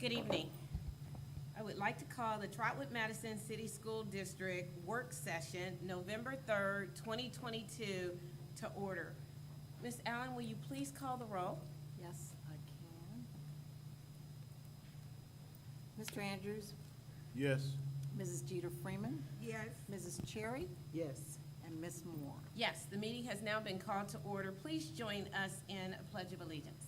Good evening. I would like to call the Trotwood-Madison City School District Work Session, November 3rd, 2022, to order. Ms. Allen, will you please call the roll? Yes, I can. Mr. Andrews, Yes. Mrs. Jeter Freeman, Yes. Mrs. Cherry, Yes. and Ms. Moore. Yes, the meeting has now been called to order. Please join us in a pledge of allegiance.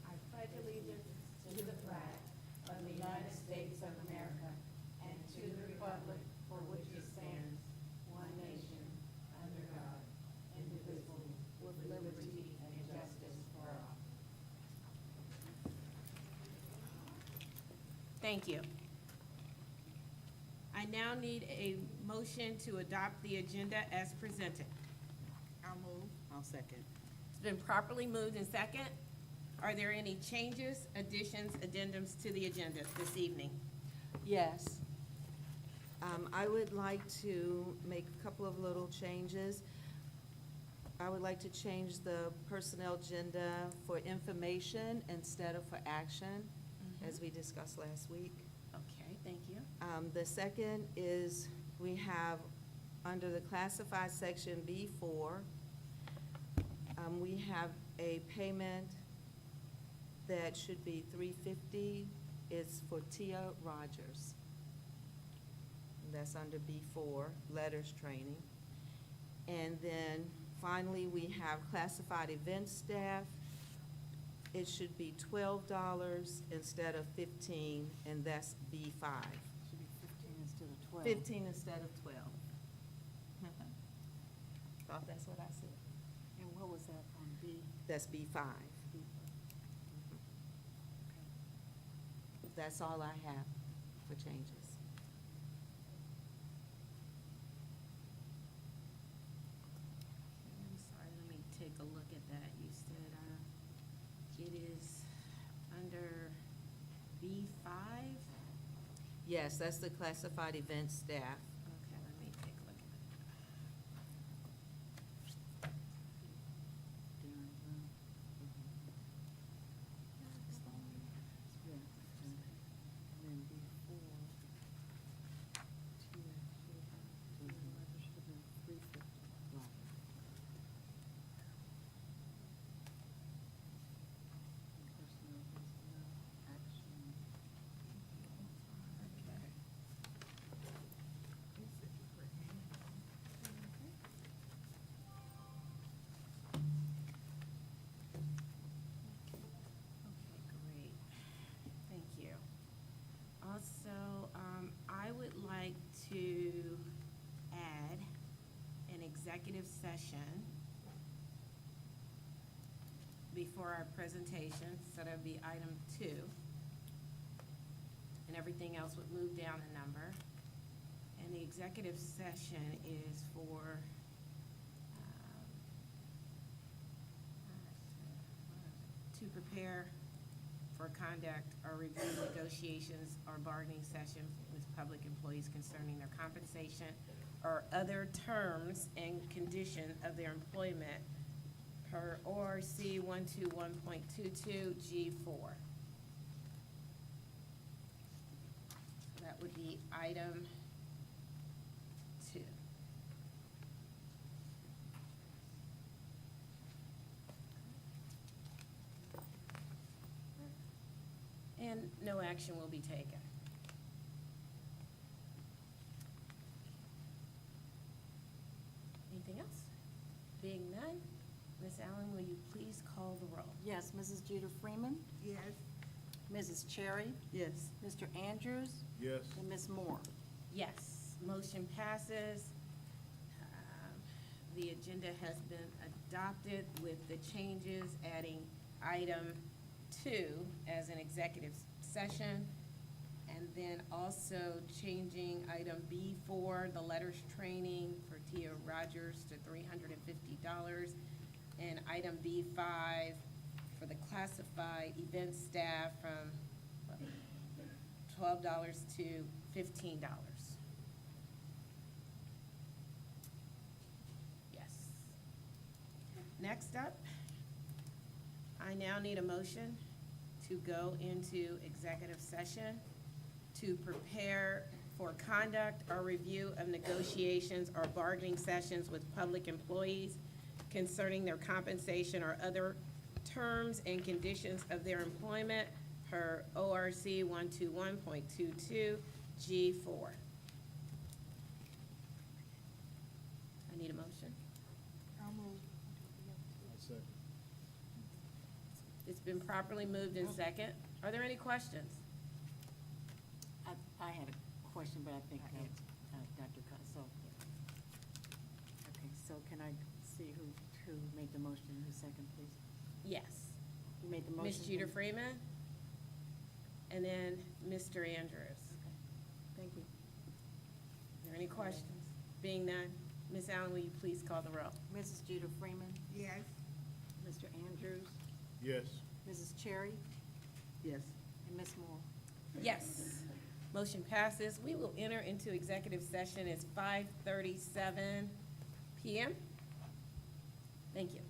I pledge allegiance to the flag of the United States of America and to the republic for which it stands, one nation, under God, indivisible, with liberty and justice for all. Thank you. I now need a motion to adopt the agenda as presented. I'll move. I'll second. It's been properly moved and second. Are there any changes, additions, addendums to the agenda this evening? Yes. I would like to make a couple of little changes. I would like to change the personnel agenda for information instead of for action, as we discussed last week. Okay, thank you. The second is we have, under the classified section B4, we have a payment that should be $350. It's for Tia Rogers. That's under B4, letters training. And then finally, we have classified event staff. It should be $12 instead of $15, and that's B5. Should be 15 instead of 12. 15 instead of 12. Thought that's what I said. And what was that on B? That's B5. That's all I have for changes. I'm sorry, let me take a look at that. You said, it is under B5? Yes, that's the classified event staff. Okay, let me take a look at that. Darren Brown. Yeah, and then B4. Tia Shaver, should have been 350. Right. Personnel, action. Okay, great. Thank you. Also, I would like to add an executive session before our presentation, so that'd be item 2. And everything else would move down a number. And the executive session is for, to prepare for conduct or review negotiations or bargaining session with public employees concerning their compensation or other terms and condition of their employment per ORC 121.22 G4. That would be item 2. And no action will be taken. Anything else? Being none, Ms. Allen, will you please call the roll? Yes, Mrs. Jeter Freeman, Yes. Mrs. Cherry, Yes. Mr. Andrews, Yes. and Ms. Moore. Yes, motion passes. The agenda has been adopted with the changes, adding item 2 as an executive session, and then also changing item B4, the letters training for Tia Rogers to $350, and item B5 for the classified event staff from $12 to $15. Yes. Next up, I now need a motion to go into executive session to prepare for conduct or review of negotiations or bargaining sessions with public employees concerning their compensation or other terms and conditions of their employment per ORC 121.22 G4. I need a motion. I'll move. It's been properly moved in second. Are there any questions? I had a question, but I think Dr. So, okay, so can I see who made the motion and who second, please? Yes. You made the motion? Ms. Jeter Freeman, and then Mr. Andrews. Okay, thank you. Are there any questions? Being none, Ms. Allen, will you please call the roll? Mrs. Jeter Freeman, Yes. Mr. Andrews, Yes. Mrs. Cherry, Yes. and Ms. Moore. Yes. Motion passes. We will enter into executive session. It's 5:37 PM. Thank you.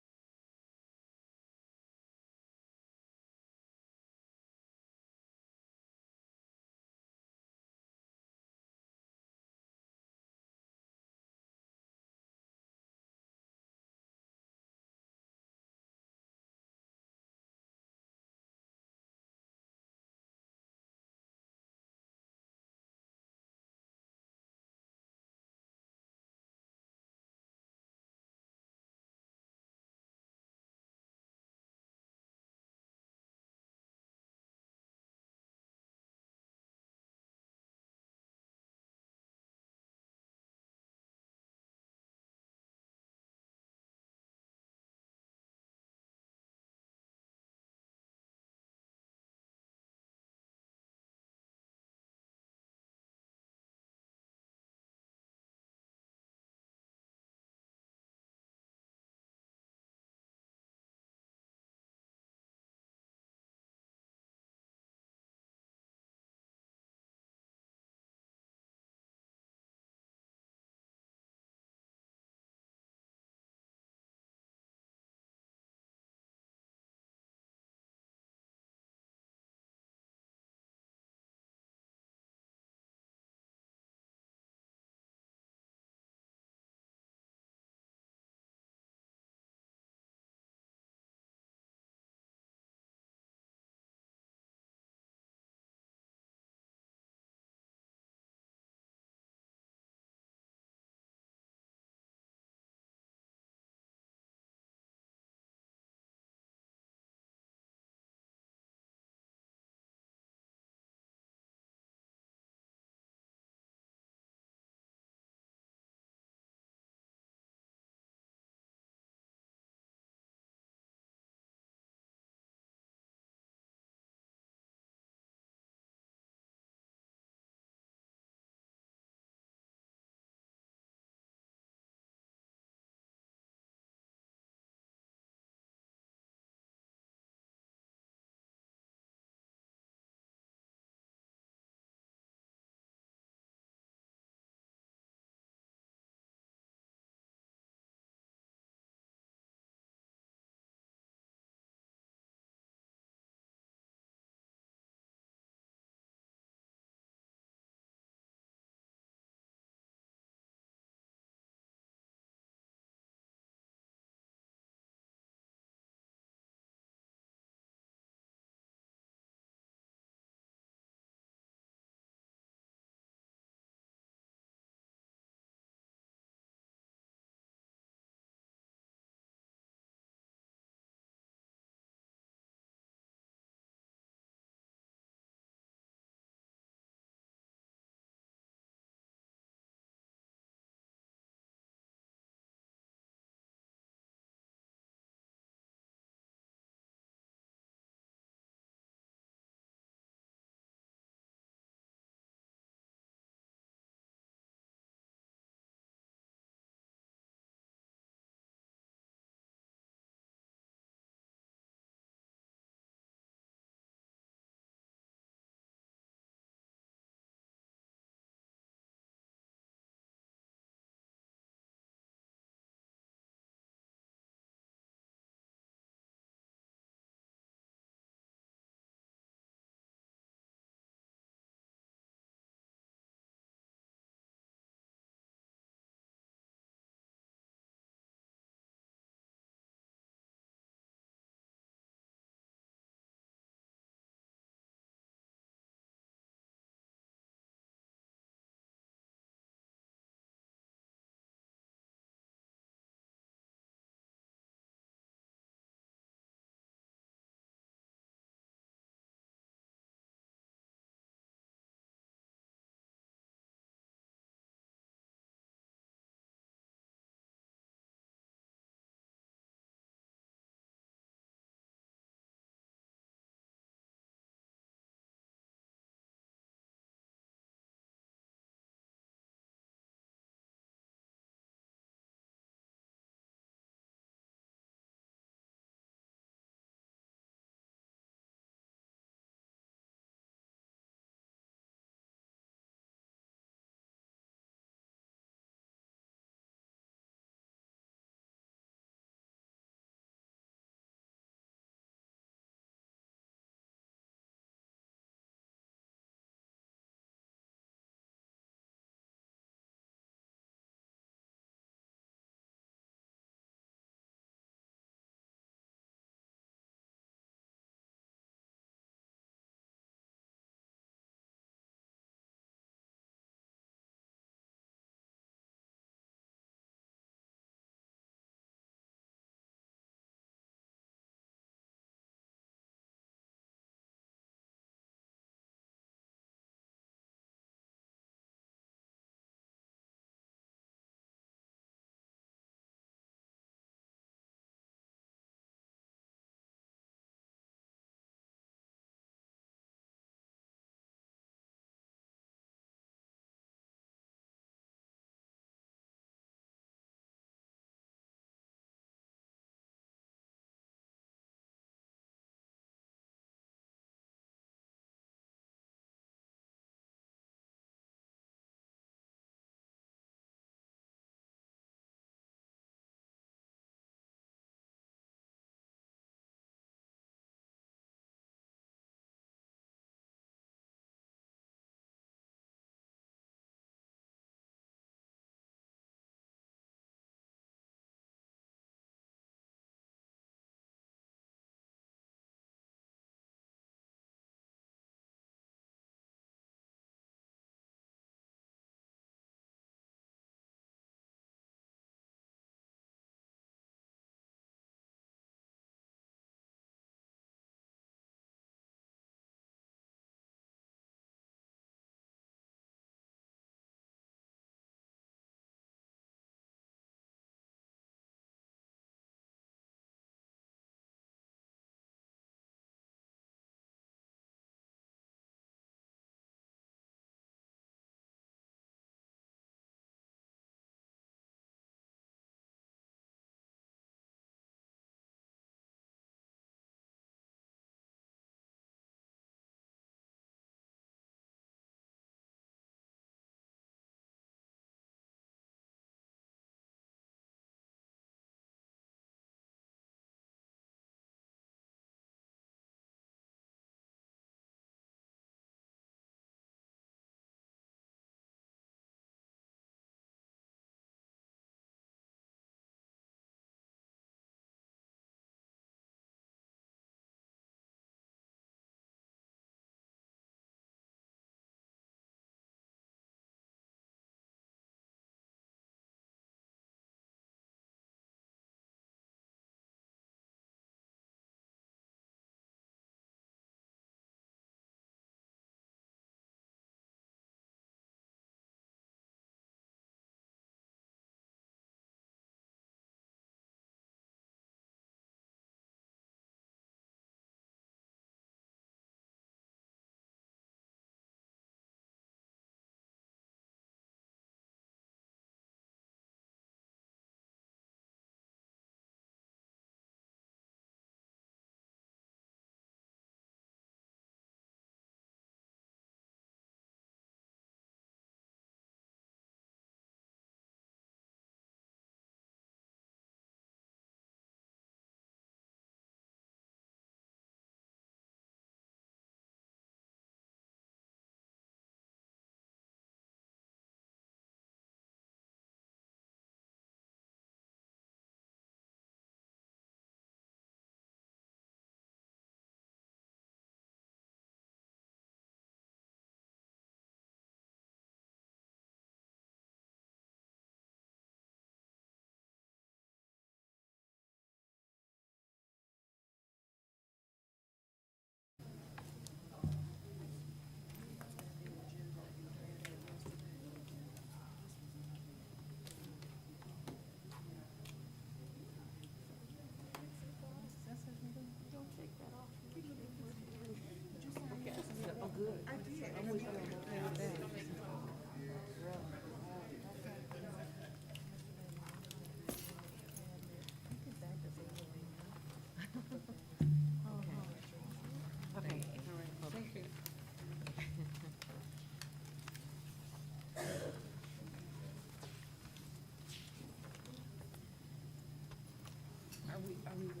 Are we ready?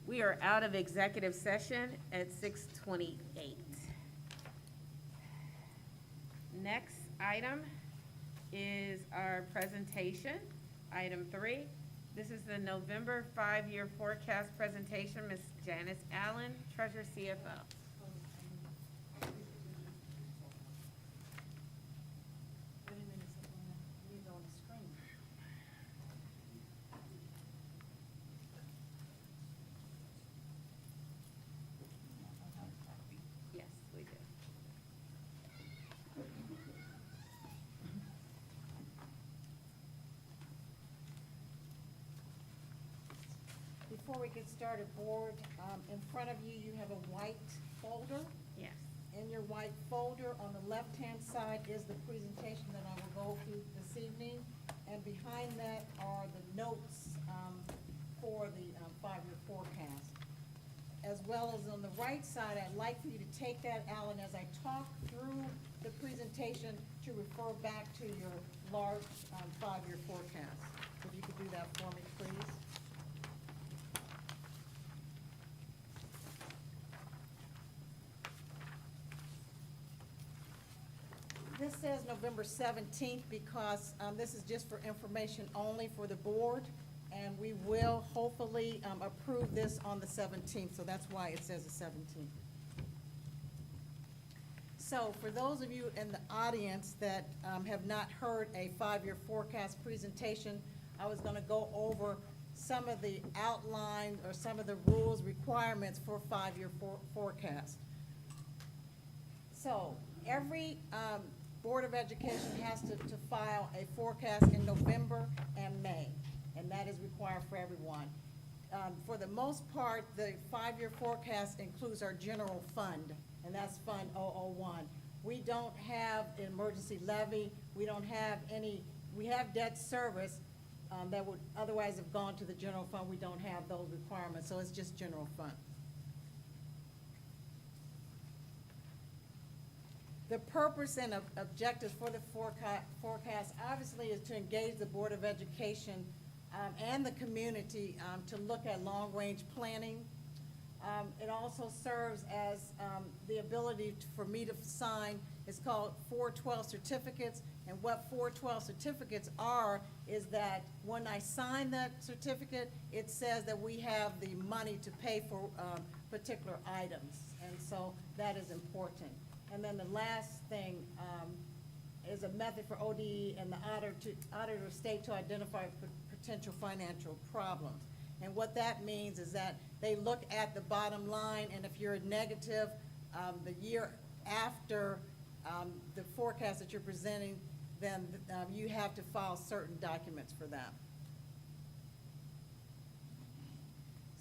We are out of executive session at 6:28. Next item is our presentation, item 3. This is the November 5-year forecast presentation. Ms. Janice Allen, Treasurer CFO. Wait a minute, these on the screen. Yes, we do. Before we get started, board, in front of you, you have a white folder. Yes. In your white folder, on the left-hand side is the presentation that I will go through this evening. And behind that are the notes for the 5-year forecast. As well as on the right side, I'd like for you to take that, Alan, as I talk through the presentation to refer back to your large 5-year forecast. If you could do that for me, please. This says November 17th because this is just for information only for the board, and we will hopefully approve this on the 17th, so that's why it says the 17th. So for those of you in the audience that have not heard a 5-year forecast presentation, I was going to go over some of the outline or some of the rules, requirements for 5-year forecast. So every Board of Education has to file a forecast in November and May, and that is required for everyone. For the most part, the 5-year forecast includes our general fund, and that's Fund 001. We don't have emergency levy, we don't have any, we have debt service that would otherwise have gone to the general fund. We don't have those requirements, so it's just general fund. The purpose and objectives for the forecast obviously is to engage the Board of Education and the community to look at long-range planning. It also serves as the ability for me to sign, it's called 412 certificates, and what 412 certificates are is that when I sign that certificate, it says that we have the money to pay for particular items, and so that is important. And then the last thing is a method for ODE and the auditor state to identify potential financial problems. And what that means is that they look at the bottom line, and if you're negative the year after the forecast that you're presenting, then you have to file certain documents for that.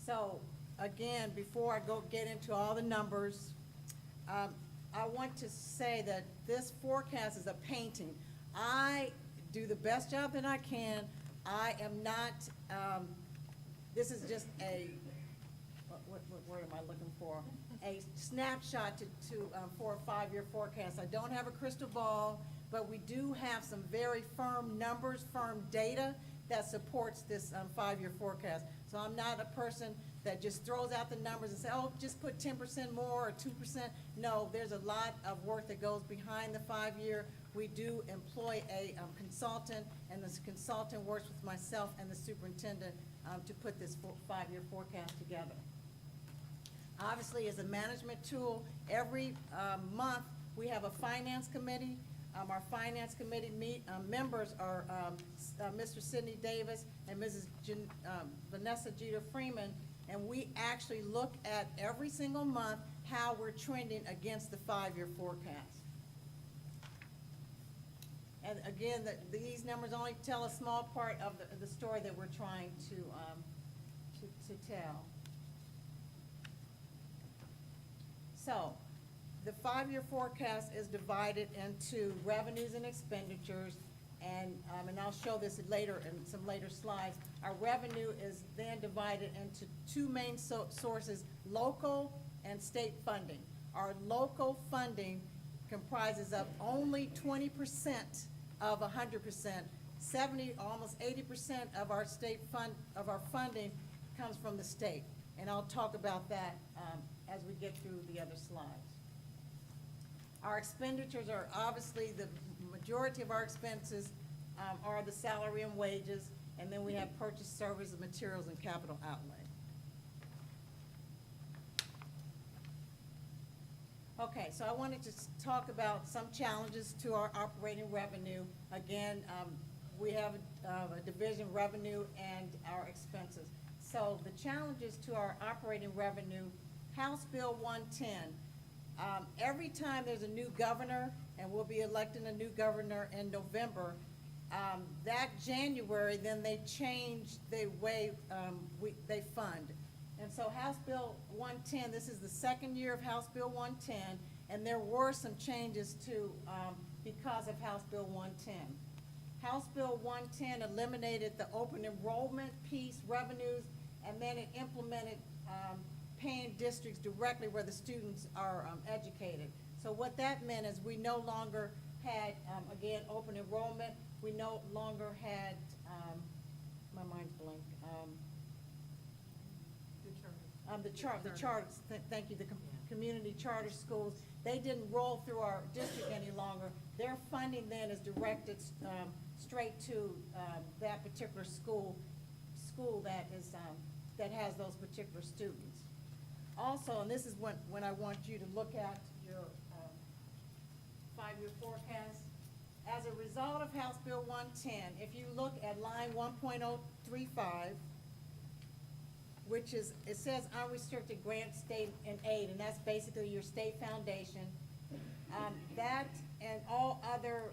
So again, before I get into all the numbers, I want to say that this forecast is a painting. I do the best job that I can. I am not, this is just a, what word am I looking for? A snapshot for a 5-year forecast. I don't have a crystal ball, but we do have some very firm numbers, firm data that supports this 5-year forecast. So I'm not a person that just throws out the numbers and say, oh, just put 10% more or 2%. No, there's a lot of work that goes behind the 5-year. We do employ a consultant, and this consultant works with myself and the superintendent to put this 5-year forecast together. Obviously, as a management tool, every month we have a finance committee. Our finance committee members are Mr. Sidney Davis and Mrs. Vanessa Jeter Freeman, and we actually look at every single month how we're trending against the 5-year forecast. And again, these numbers only tell a small part of the story that we're trying to tell. So, the 5-year forecast is divided into revenues and expenditures, and I'll show this later in some later slides. Our revenue is then divided into two main sources, local and state funding. Our local funding comprises of only 20% of 100%. 70, almost 80% of our state funding comes from the state. And I'll talk about that as we get through the other slides. Our expenditures are obviously, the majority of our expenses are the salary and wages, and then we have purchase services, materials, and capital outlay. Okay, so I wanted to talk about some challenges to our operating revenue. Again, we have a division revenue and our expenses. So the challenges to our operating revenue, House Bill 110, every time there's a new governor, and we'll be electing a new governor in November, that January, then they change the way they fund. And so House Bill 110, this is the second year of House Bill 110, and there were some changes to, because of House Bill 110. House Bill 110 eliminated the open enrollment piece revenues, and then it implemented paying districts directly where the students are educated. So what that meant is we no longer had, again, open enrollment. We no longer had, my mind's blank, thank you, the community charter schools. They didn't roll through our district any longer. Their funding then is directed straight to that particular school that is that has those particular students. Also, and this is when I want you to look at your 5-year forecast. As a result of House Bill 110, if you look at line 1.035, which is, it says unrestricted grant, state, and aid, and that's basically your state foundation. That and all other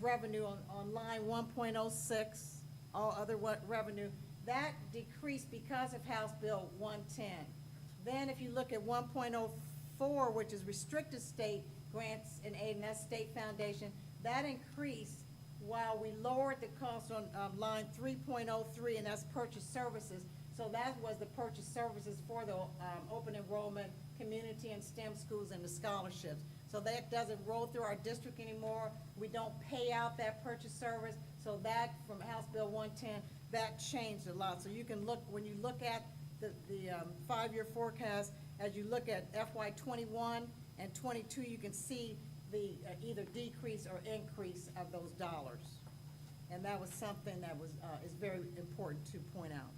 revenue on line 1.06, all other revenue, that decreased because of House Bill 110. Then if you look at 1.04, which is restricted state grants and aid, and that's state foundation, that increased while we lowered the cost on line 3.03, and that's purchase services. So that was the purchase services for the open enrollment, community and STEM schools, and the scholarships. So that doesn't roll through our district anymore. We don't pay out that purchase service. So that, from House Bill 110, that changed a lot. So you can look, when you look at the 5-year forecast, as you look at FY 21 and 22, you can see the either decrease or increase of those dollars. And that was something that was is very important to point out.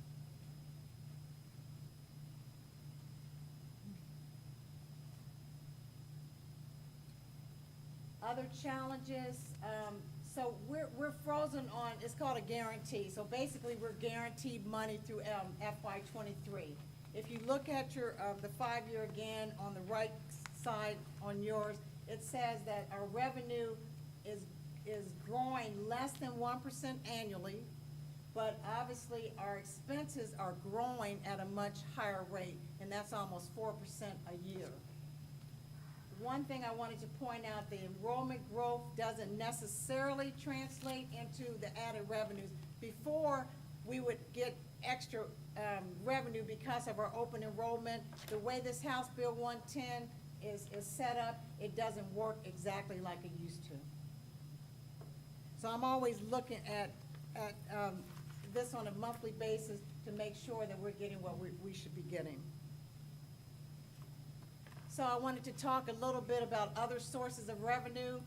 Other challenges, so we're frozen on, it's called a guarantee. So basically, we're guaranteed money through FY 23. If you look at your the 5-year again on the right side on yours, it says that our revenue is growing less than 1% annually, but obviously our expenses are growing at a much higher rate, and that's almost 4% a year. One thing I wanted to point out, the enrollment growth doesn't necessarily translate into the added revenues. Before, we would get extra revenue because of our open enrollment. The way this House Bill 110 is set up, it doesn't work exactly like it used to. So I'm always looking at this on a monthly basis to make sure that we're getting what we should be getting. So I wanted to talk a little bit about other sources of revenue.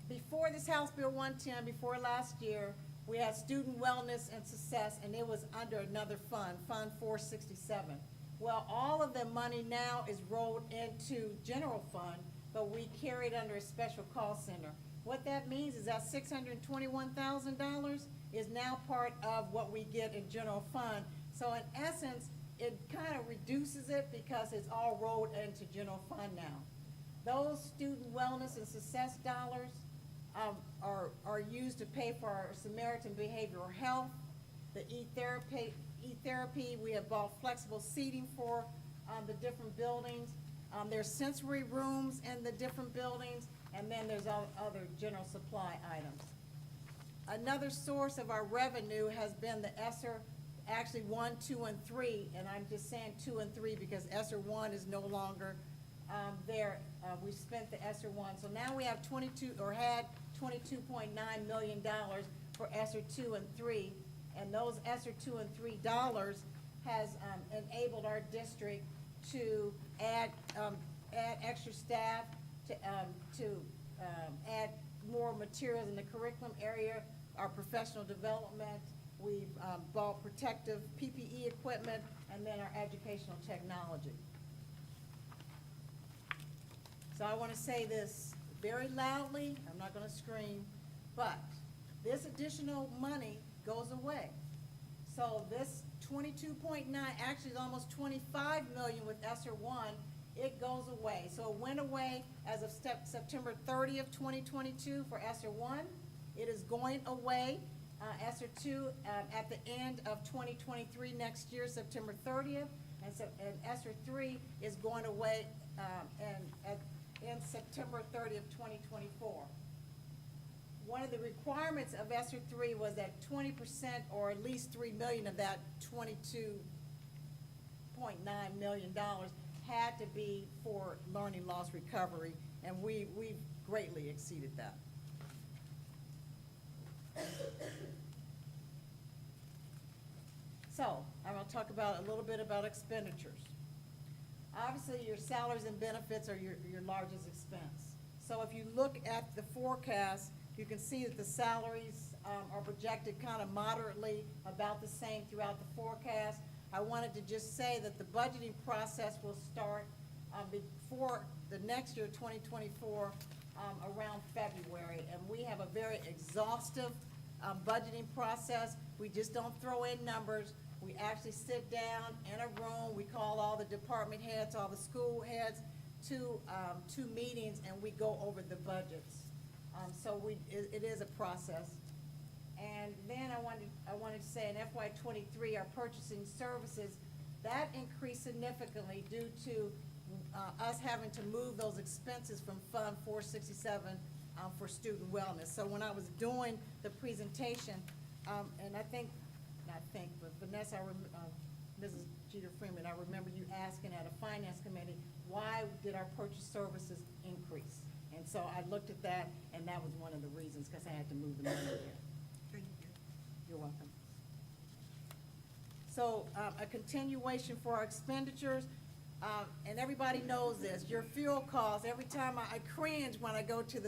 Before this House Bill 110, before last year, we had student wellness and success, and it was under another fund, Fund 467. Well, all of the money now is rolled into general fund, but we carry it under a special call center. What that means is that $621,000 is now part of what we get in general fund. So in essence, it kind of reduces it because it's all rolled into general fund now. Those student wellness and success dollars are used to pay for our Samaritan behavioral health, the e-therapy. We have bought flexible seating for the different buildings. There's sensory rooms in the different buildings, and then there's other general supply items. Another source of our revenue has been the ESSER, actually 1, 2, and 3, and I'm just saying 2 and 3 because ESSER 1 is no longer there. We spent the ESSER 1, so now we have had $22.9 million for ESSER 2 and 3, And those ESSER II and III dollars has enabled our district to add extra staff, to add more materials in the curriculum area, our professional development. We've bought protective PPE equipment, and then our educational technology. So I want to say this very loudly, I'm not going to scream, but this additional money goes away. So this 22.9, actually it's almost 25 million with ESSER 1, it goes away. So it went away as of September 30th, 2022 for ESSER 1. It is going away, ESSER 2, at the end of 2023 next year, September 30th, and ESSER 3 is going away in September 30th, 2024. One of the requirements of ESSER 3 was that 20% or at least 3 million of that $22.9 million had to be for learning loss recovery, and we've greatly exceeded that. So, I'm going to talk about a little bit about expenditures. Obviously, your salaries and benefits are your largest expense. So if you look at the forecast, you can see that the salaries are projected kind of moderately about the same throughout the forecast. I wanted to just say that the budgeting process will start before the next year, 2024, around February. And we have a very exhaustive budgeting process. We just don't throw in numbers. We actually sit down in a room. We call all the department heads, all the school heads to meetings, and we go over the budgets. So it is a process. And then I wanted to say in FY23, our purchasing services, that increased significantly due to us having to move those expenses from Fund 467 for student wellness. So when I was doing the presentation, and but Vanessa, Mrs. Jeter Freeman, I remember you asking at a finance committee, why did our purchase services increase? And so I looked at that, and that was one of the reasons, because I had to move the money there. Thank you. You're welcome. So a continuation for our expenditures, and everybody knows this, your fuel costs, every time I cringe when I go to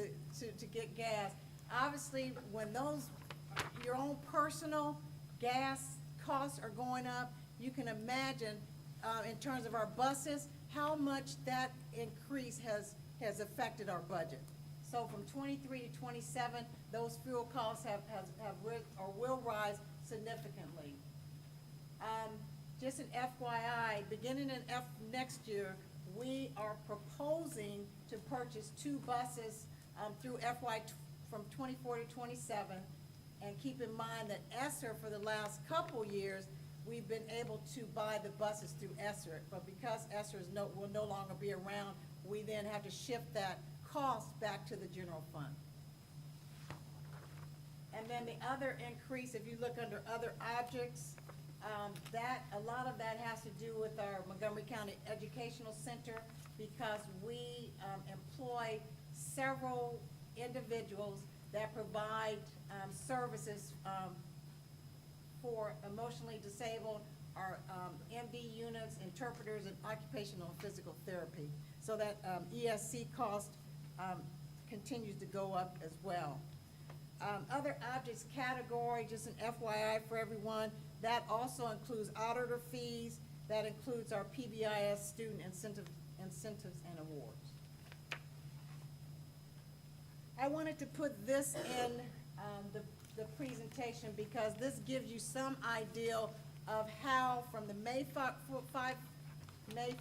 get gas. Obviously, when your own personal gas costs are going up, you can imagine in terms of our buses, how much that increase has affected our budget. So from 23 to 27, those fuel costs will rise significantly. Just an FYI, beginning in next year, we are proposing to purchase 2 buses through from 24 to 27. And keep in mind that ESSER, for the last couple years, we've been able to buy the buses through ESSER. But because ESSER will no longer be around, we then have to shift that cost back to the general fund. And then the other increase, if you look under other objects, a lot of that has to do with our Montgomery County Educational Center, because we employ several individuals that provide services for emotionally disabled, our MD units, interpreters, and occupational and physical therapy. So that ESC cost continues to go up as well. Other objects category, just an FYI for everyone, that also includes auditor fees, that includes our PBIS student incentives and awards. I wanted to put this in the presentation because this gives you some idea of how, from the May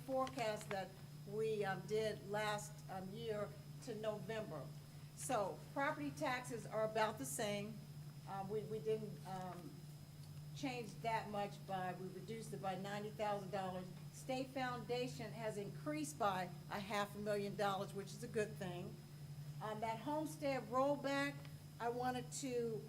forecast that we did last year to November. So property taxes are about the same. We didn't change that much, we reduced it by $90,000. State Foundation has increased by $500,000, which is a good thing. That homestead rollback, I wanted to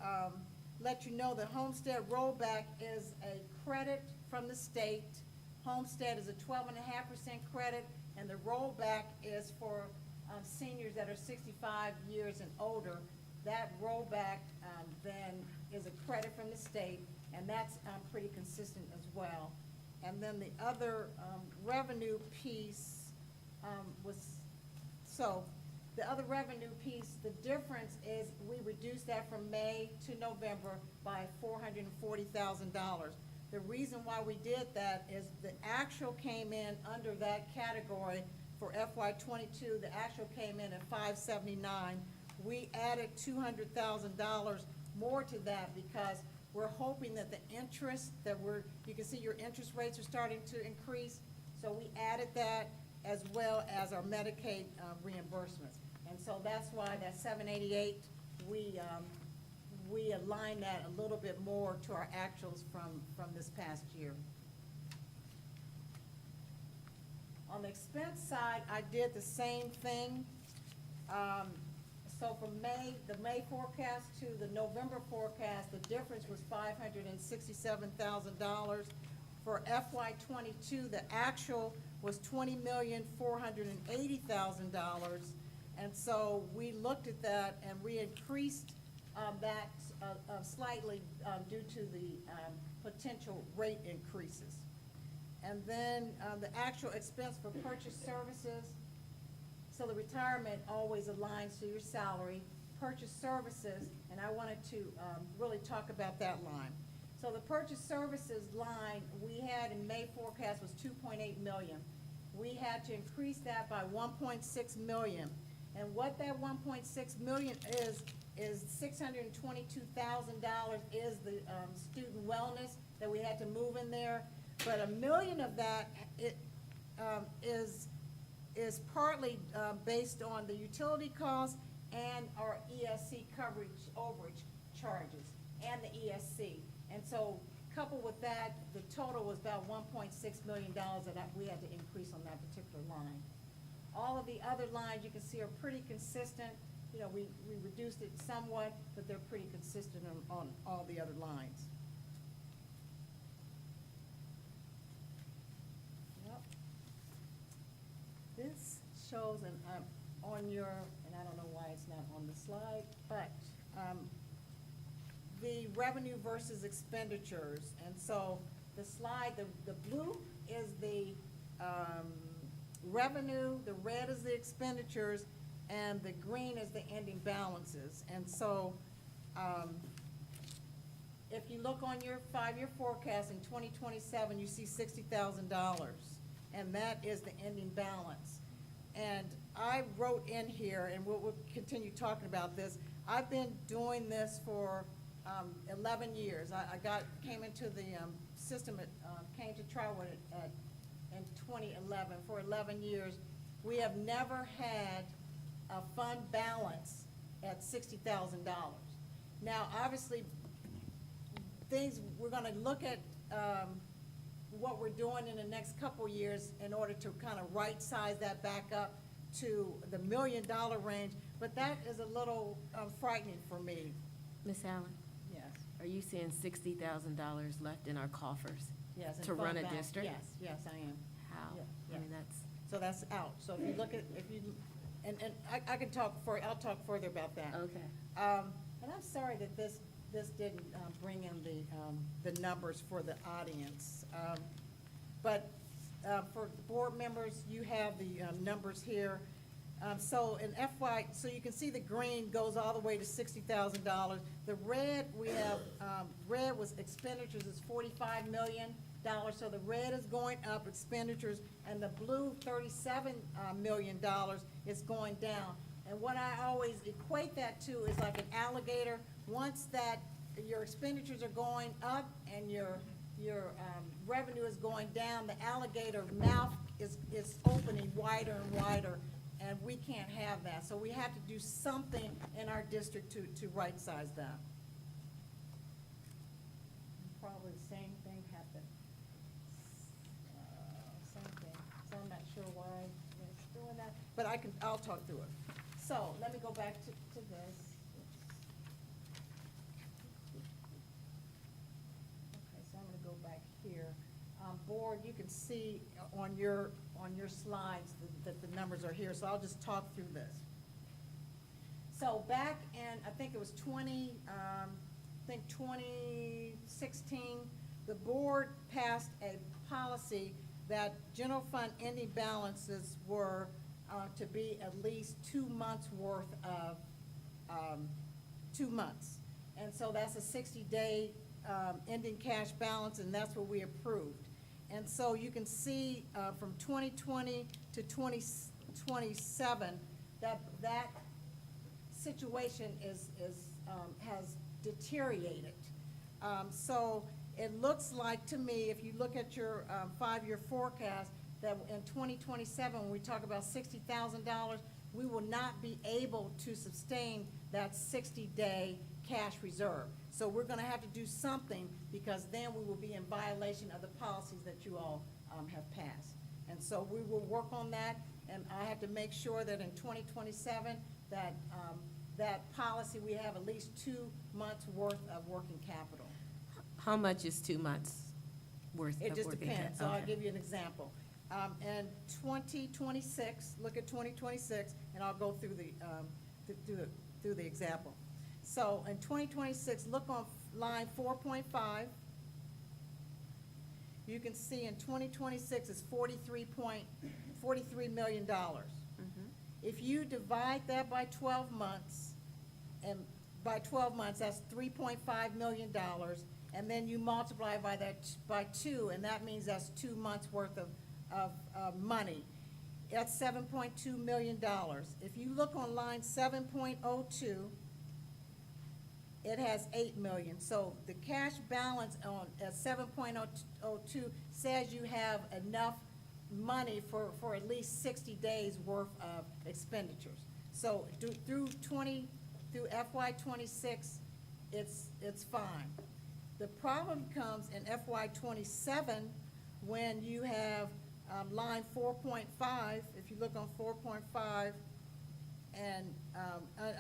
let you know that homestead rollback is a credit from the state. Homestead is a 12.5% credit, and the rollback is for seniors that are 65 years and older. That rollback then is a credit from the state. and that's pretty consistent as well. And then the other revenue piece the other revenue piece, the difference is we reduced that from May to November by $440,000. The reason why we did that is the actual came in under that category for FY '22. The actual came in at $579. We added $200,000 more to that because we're hoping that the interest you can see your interest rates are starting to increase. So we added that as well as our Medicaid reimbursements. And so that's why that 788, we align that a little bit more to our actuals from this past year. On the expense side, I did the same thing. So from the May forecast to the November forecast, the difference was $567,000. For FY '22, the actual was $20,480,000. And so we looked at that and we increased that slightly due to the potential rate increases. And then the actual expense for purchase services, so the retirement always aligns to your salary. Purchase services, and I wanted to really talk about that line. So the purchase services line we had in May forecast was $2.8 million. We had to increase that by $1.6 million. And what that $1.6 million is $622,000 is the student wellness that we had to move in there. But $1 million of that is partly based on the utility costs and our ESC coverage overage charges and the ESC. And so coupled with that, the total was about $1.6 million that we had to increase on that particular line. All of the other lines you can see are pretty consistent. You know, we reduced it somewhat, but they're pretty consistent on all the other lines. Yep. This shows, and on your, and I don't know why it's not on the slide, but the revenue versus expenditures. And so the slide, the blue is the revenue, the red is the expenditures, and the green is the ending balances. And so if you look on your 5-year forecast in 2027, you see $60,000, and that is the ending balance. And I wrote in here, and we'll continue talking about this, I've been doing this for 11 years. I came into the system, came to Trotwood in 2011. For 11 years, we have never had a fund balance at $60,000. Now, obviously, we're going to look at what we're doing in the next couple years in order to kind of right-size that back up to the $1 million range, but that is a little frightening for me. Ms. Allen, Yes. are you seeing $60,000 left in our coffers Yes. and to run fund a balance. district? Yes, I am. How? Yeah, I mean, yeah. that's, So that's out. So if you look at, and I can talk I'll talk further about that. okay. And I'm sorry that this didn't bring in the numbers for the audience. But for the board members, you have the numbers here. So in FY, so you can see the green goes all the way to $60,000. The red, we have, red was expenditures is $45 million. So the red is going up, expenditures, and the blue, $37 million, is going down. And what I always equate that to is like an alligator. Once that your expenditures are going up and your revenue is going down, the alligator mouth is opening wider and wider, and we can't have that. So we have to do something in our district to right-size that. Probably the same thing happened. Same thing. So I'm not sure why it's doing that, but I'll talk through it. So let me go back to this. Okay, so I'm gonna go back here. Board, you can see on your slides that the numbers are here, so I'll just talk through this. So back in, I think it was think 2016, the board passed a policy that general fund ending balances were to be at least 2 months worth of 2 months. And so that's a 60-day ending cash balance, and that's what we approved. And so you can see from 2020 to 2027, that situation has deteriorated. So it looks like to me, if you look at your 5-year forecast, that in 2027, when we talk about $60,000, we will not be able to sustain that 60-day cash reserve. So we're gonna have to do something, because then we will be in violation of the policies that you all have passed. And so we will work on that, and I have to make sure that in 2027, that policy, we have at least 2 months worth of working capital. How much is 2 months worth of It just working depends, so cap- I'll okay. give you an example. And 2026, look at 2026, and I'll go through through the example. So in 2026, look on line 4.5. You can see in 2026 is $43 million. If you divide that by 12 months, and by 12 months, that's $3.5 million, and then you multiply by that by 2, and that means that's 2 months worth of money. That's $7.2 million. If you look on line 7.02, it has $8 million. So the cash balance on at 7.02 says you have enough money for at least 60 days worth of expenditures. So through FY '26, it's fine. The problem comes in FY '27 when you have line 4.5. If you look on 4.5 and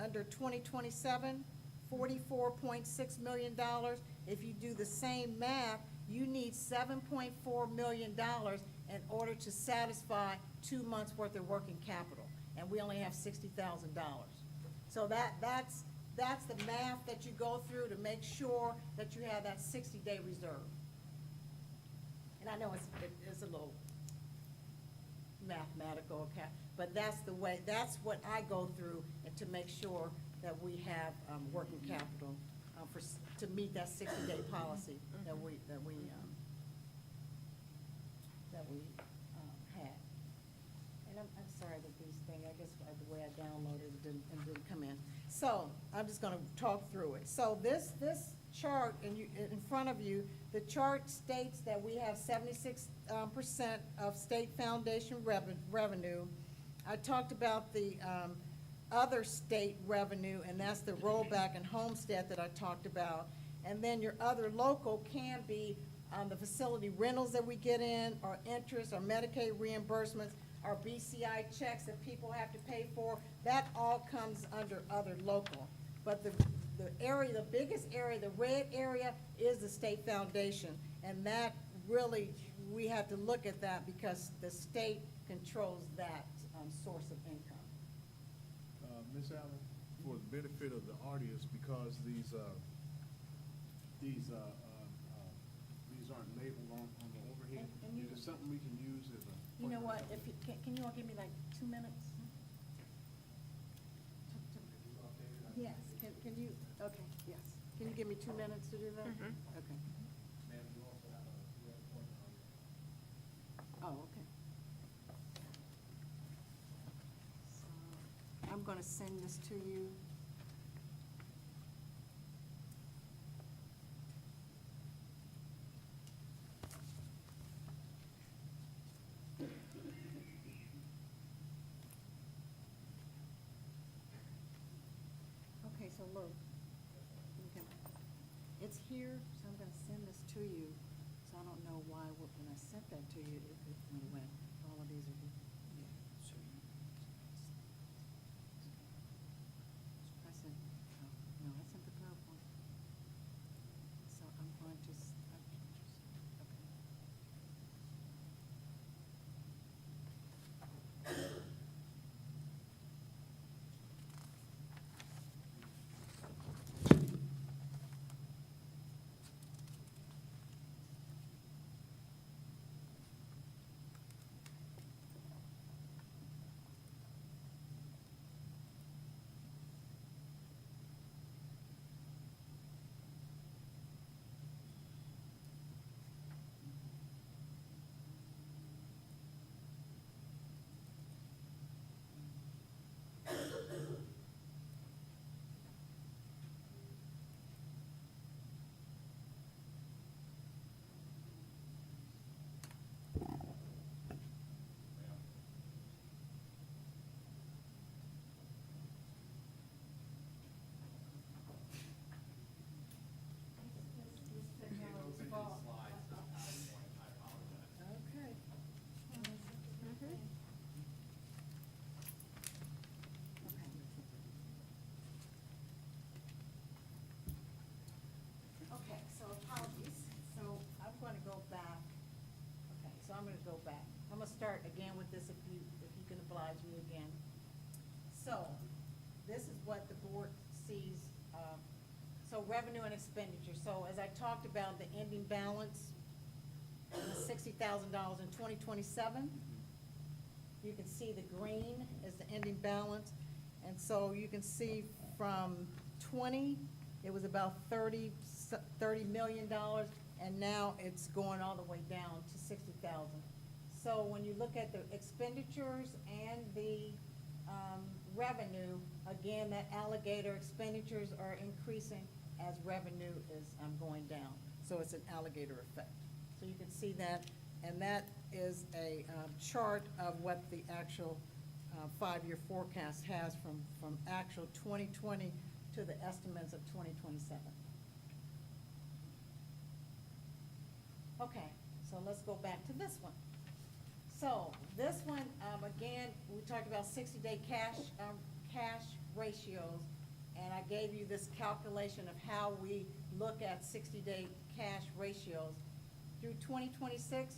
under 2027, $44.6 million. If you do the same math, you need $7.4 million in order to satisfy 2 months worth of working capital, and we only have $60,000. So that's the math that you go through to make sure that you have that 60-day reserve. And I know it's a little mathematical, okay, but that's the way, that's what I go through, and to make sure that we have working capital to meet that 60-day policy that we had. And I'm sorry that these things, I guess the way I downloaded it didn't come in. So I'm just gonna talk through it. So this chart in front of you, the chart states that we have 76% of state foundation revenue. I talked about the other state revenue, and that's the rollback and homestead that I talked about. And then your other local can be the facility rentals that we get in, or interest, or Medicaid reimbursements, or BCI checks that people have to pay for. That all comes under other local. But the area, the biggest area, the red area, is the state foundation. And that really, we have to look at that because the state controls that source of income. Ms. Allen, for the benefit of the audience, because these aren't labeled on the overhead, And you- is it something we can use as a? You know what, if you, can you all give me like 2 minutes? Yes, can you, okay, yes. Can you give me 2 minutes to do that? Okay. Oh, okay. So, I'm gonna send this to you. Okay, so look, it's here, so I'm gonna send this to you. So I don't know why, when I sent that to you, it went, all of these are here. I sent, oh, no, I sent the PowerPoint. So I'm going to, okay. slide to you again. So, this is what the board sees, so revenue and expenditure. So as I talked about, the ending balance is $60,000 in 2027. You can see the green is the ending balance. And so you can see from 20, it was about $30 million, and now it's going all the way down to 60,000. So when you look at the expenditures and the revenue, again, that alligator expenditures are increasing as revenue is going down. So it's an alligator effect. So you can see that, and that is a chart of what the actual five-year forecast has from actual 2020 to the estimates of 2027. Okay, so let's go back to this one. So this one, again, we talked about 60-day cash ratios, and I gave you this calculation of how we look at 60-day cash ratios. Through 2026,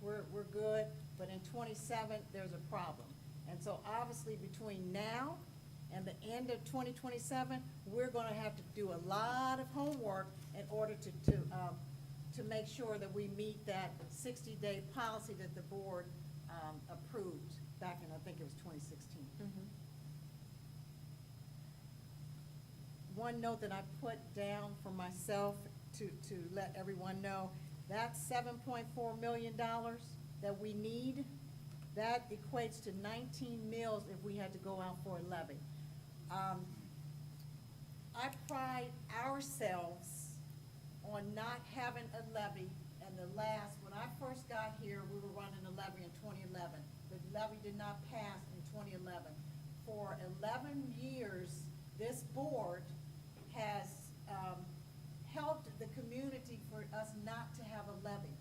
we're good, but in 27, there's a problem. And so obviously between now and the end of 2027, we're gonna have to do a lot of homework in order to make sure that we meet that 60-day policy that the board approved back in, I think it was 2016. One note that I put down for myself to let everyone know, that $7.4 million that we need, that equates to 19 meals if we had to go out for a levy. I pride ourselves on not having a levy, and when I first got here, we were running a levy in 2011. The levy did not pass in 2011. For 11 years, this board has helped the community for us not to have a levy.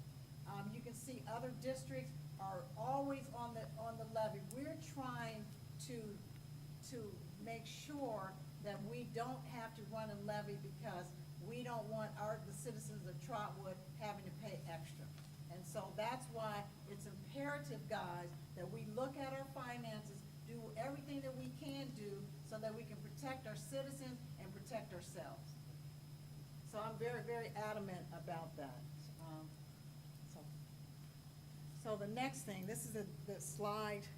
You can see other districts are always on the levy. We're trying to make sure that we don't have to run a levy because we don't want the citizens of Trotwood having to pay extra. And so that's why it's imperative, guys, that we look at our finances, do everything that we can do so that we can protect our citizens and protect ourselves. So I'm very, very adamant about that. So the next thing, this is the slide.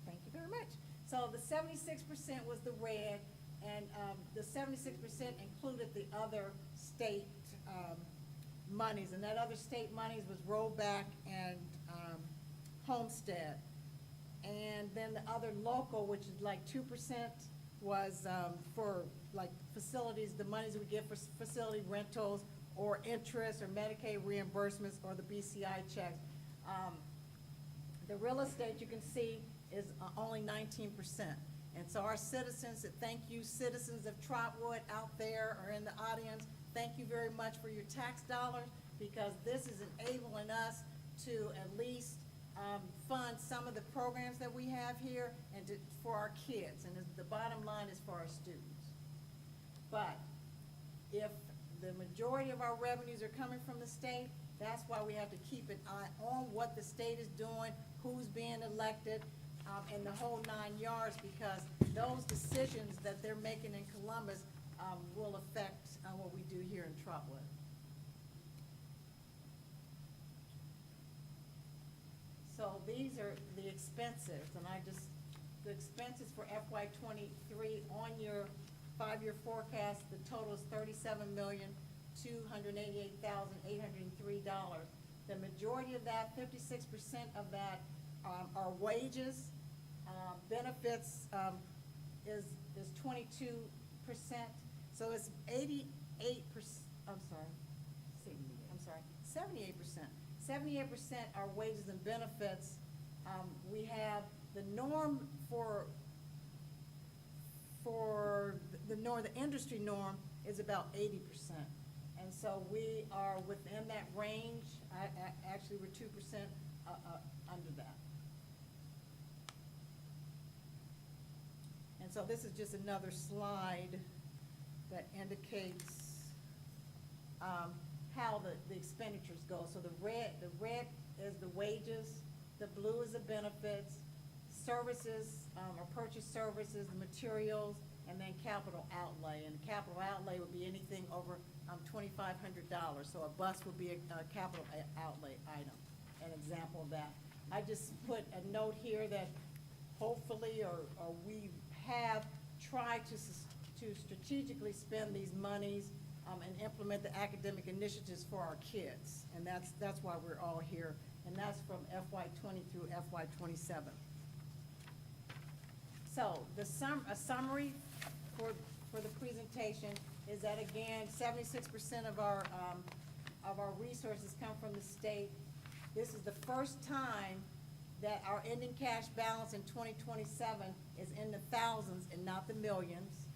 Thank you very much. So the 76% was the red, and the 76% included the other state monies, and that other state monies was rollback and homestead. And then the other local, which is like 2%, was for like facilities, the monies we get for facility rentals or interest or Medicaid reimbursements or the BCI checks. The real estate, you can see, is only 19%. And so our citizens, thank you citizens of Trotwood out there or in the audience, thank you very much for your tax dollars, because this is enabling us to at least fund some of the programs that we have here and for our kids. And the bottom line is for our students. But if the majority of our revenues are coming from the state, that's why we have to keep an eye on what the state is doing, who's being elected, and the whole 9 yards, because those decisions that they're making in Columbus will affect what we do here in Trotwood. So these are the expenses, and the expenses for FY23 on your 5-year forecast, the total is $37,288,803. The majority of that, 56% of that, are wages. Benefits is 22%. So it's 88%. I'm sorry. 78%. 78% are wages and benefits. We have the norm for the industry norm is about 80%. And so we are within that range. Actually, we're 2% under that. And so this is just another slide that indicates how the expenditures go. So the red is the wages, the blue is the benefits, services, or purchase services, materials, and then capital outlay. And capital outlay would be anything over $2,500. So a bus would be a capital outlay item, an example of that. I just put a note here that hopefully, or we have tried to strategically spend these monies and implement the academic initiatives for our kids. And that's why we're all here. And that's from FY20 through FY27. So a summary for the presentation is that, again, 76% of our resources come from the state. This is the first time that our ending cash balance in 2027 is in the thousands and not the millions.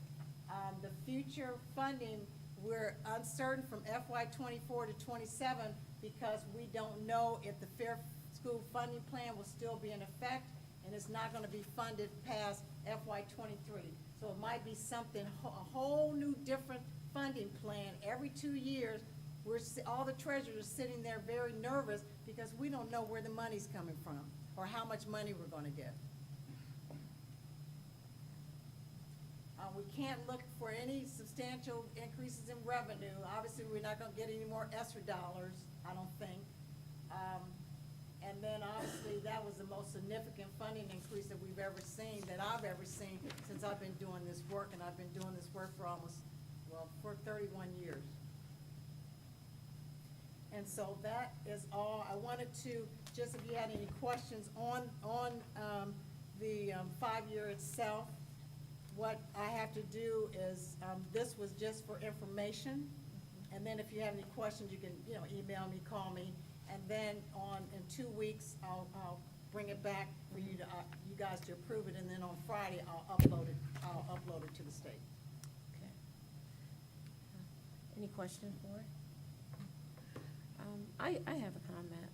The future funding, we're uncertain from FY24 to 27 because we don't know if the Fair School Funding Plan will still be in effect, and it's not gonna be funded past FY23. So it might be something, a whole new different funding plan every 2 years. All the treasurers are sitting there very nervous because we don't know where the money's coming from or how much money we're gonna get. We can't look for any substantial increases in revenue. Obviously, we're not gonna get any more ESSER dollars, I don't think. And then obviously, that was the most significant funding increase that we've ever seen, that I've ever seen since I've been doing this work, and I've been doing this work for for 31 years. And so that is all. I wanted to, just if you had any questions on the 5-year itself, what I have to do is, this was just for information. And then if you have any questions, you can, email me, call me. And then in 2 weeks, I'll bring it back for you guys to approve it. And then on Friday, I'll upload it to the state. Okay. Any questions for it? I have a comment,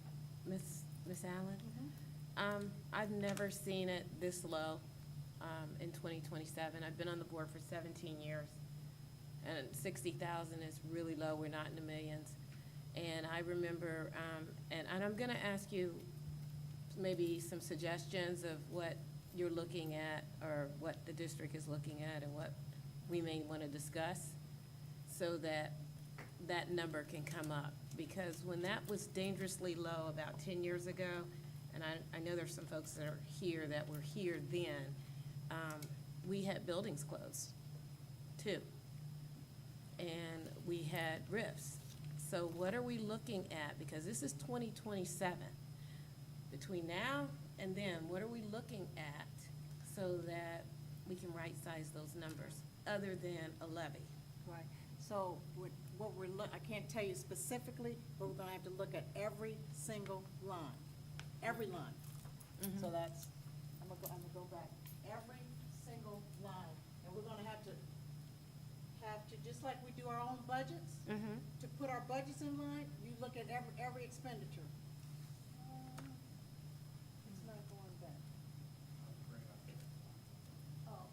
Miss Allen. I've never seen it this low in 2027. I've been on the board for 17 years, and 60,000 is really low. We're not in the millions. And I remember, and I'm going to ask you maybe some suggestions of what you're looking at or what the district is looking at and what we may want to discuss so that that number can come up. Because when that was dangerously low about 10 years ago, and I know there's some folks that are here that were here then, we had buildings closed too. And we had rifts. So what are we looking at? Because this is 2027. Between now and then, what are we looking at so that we can right-size those numbers other than a levy? Right. So I can't tell you specifically, but we're gonna have to look at every single line, every line. Mhm. So that's, I'm gonna go back, every single line. And we're gonna have to, just like we do our own budgets, Mm-hmm. to put our budgets in line, you look at every expenditure. It's not going back. Oh.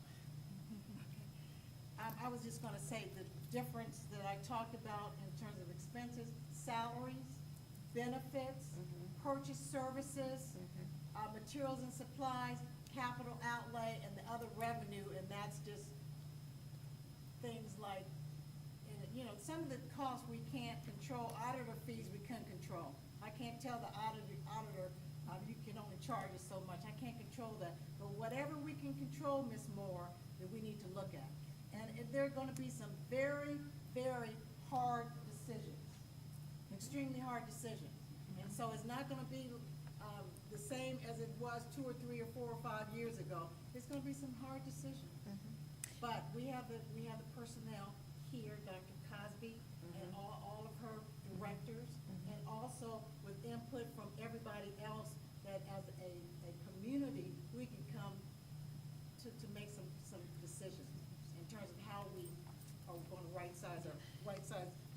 I was just gonna say the difference that I talked about in terms of expenses, salaries, benefits, purchase services, materials and supplies, capital outlay, and the other revenue, and that's just things like, some of the costs we can't control. Auditor fees we couldn't control. I can't tell the auditor, you can only charge us so much. I can't control that. But whatever we can control, Ms. Moore, that we need to look at. And there are gonna be some very, very hard decisions, extremely hard decisions. And so it's not gonna be the same as it was 2 or 3 or 4 or 5 years ago. It's gonna be some hard decisions. But we have the personnel here, Dr. Cosby, and all of her directors, and also with input from everybody else, that as a community, we can come to make some decisions in terms of how we are gonna right-size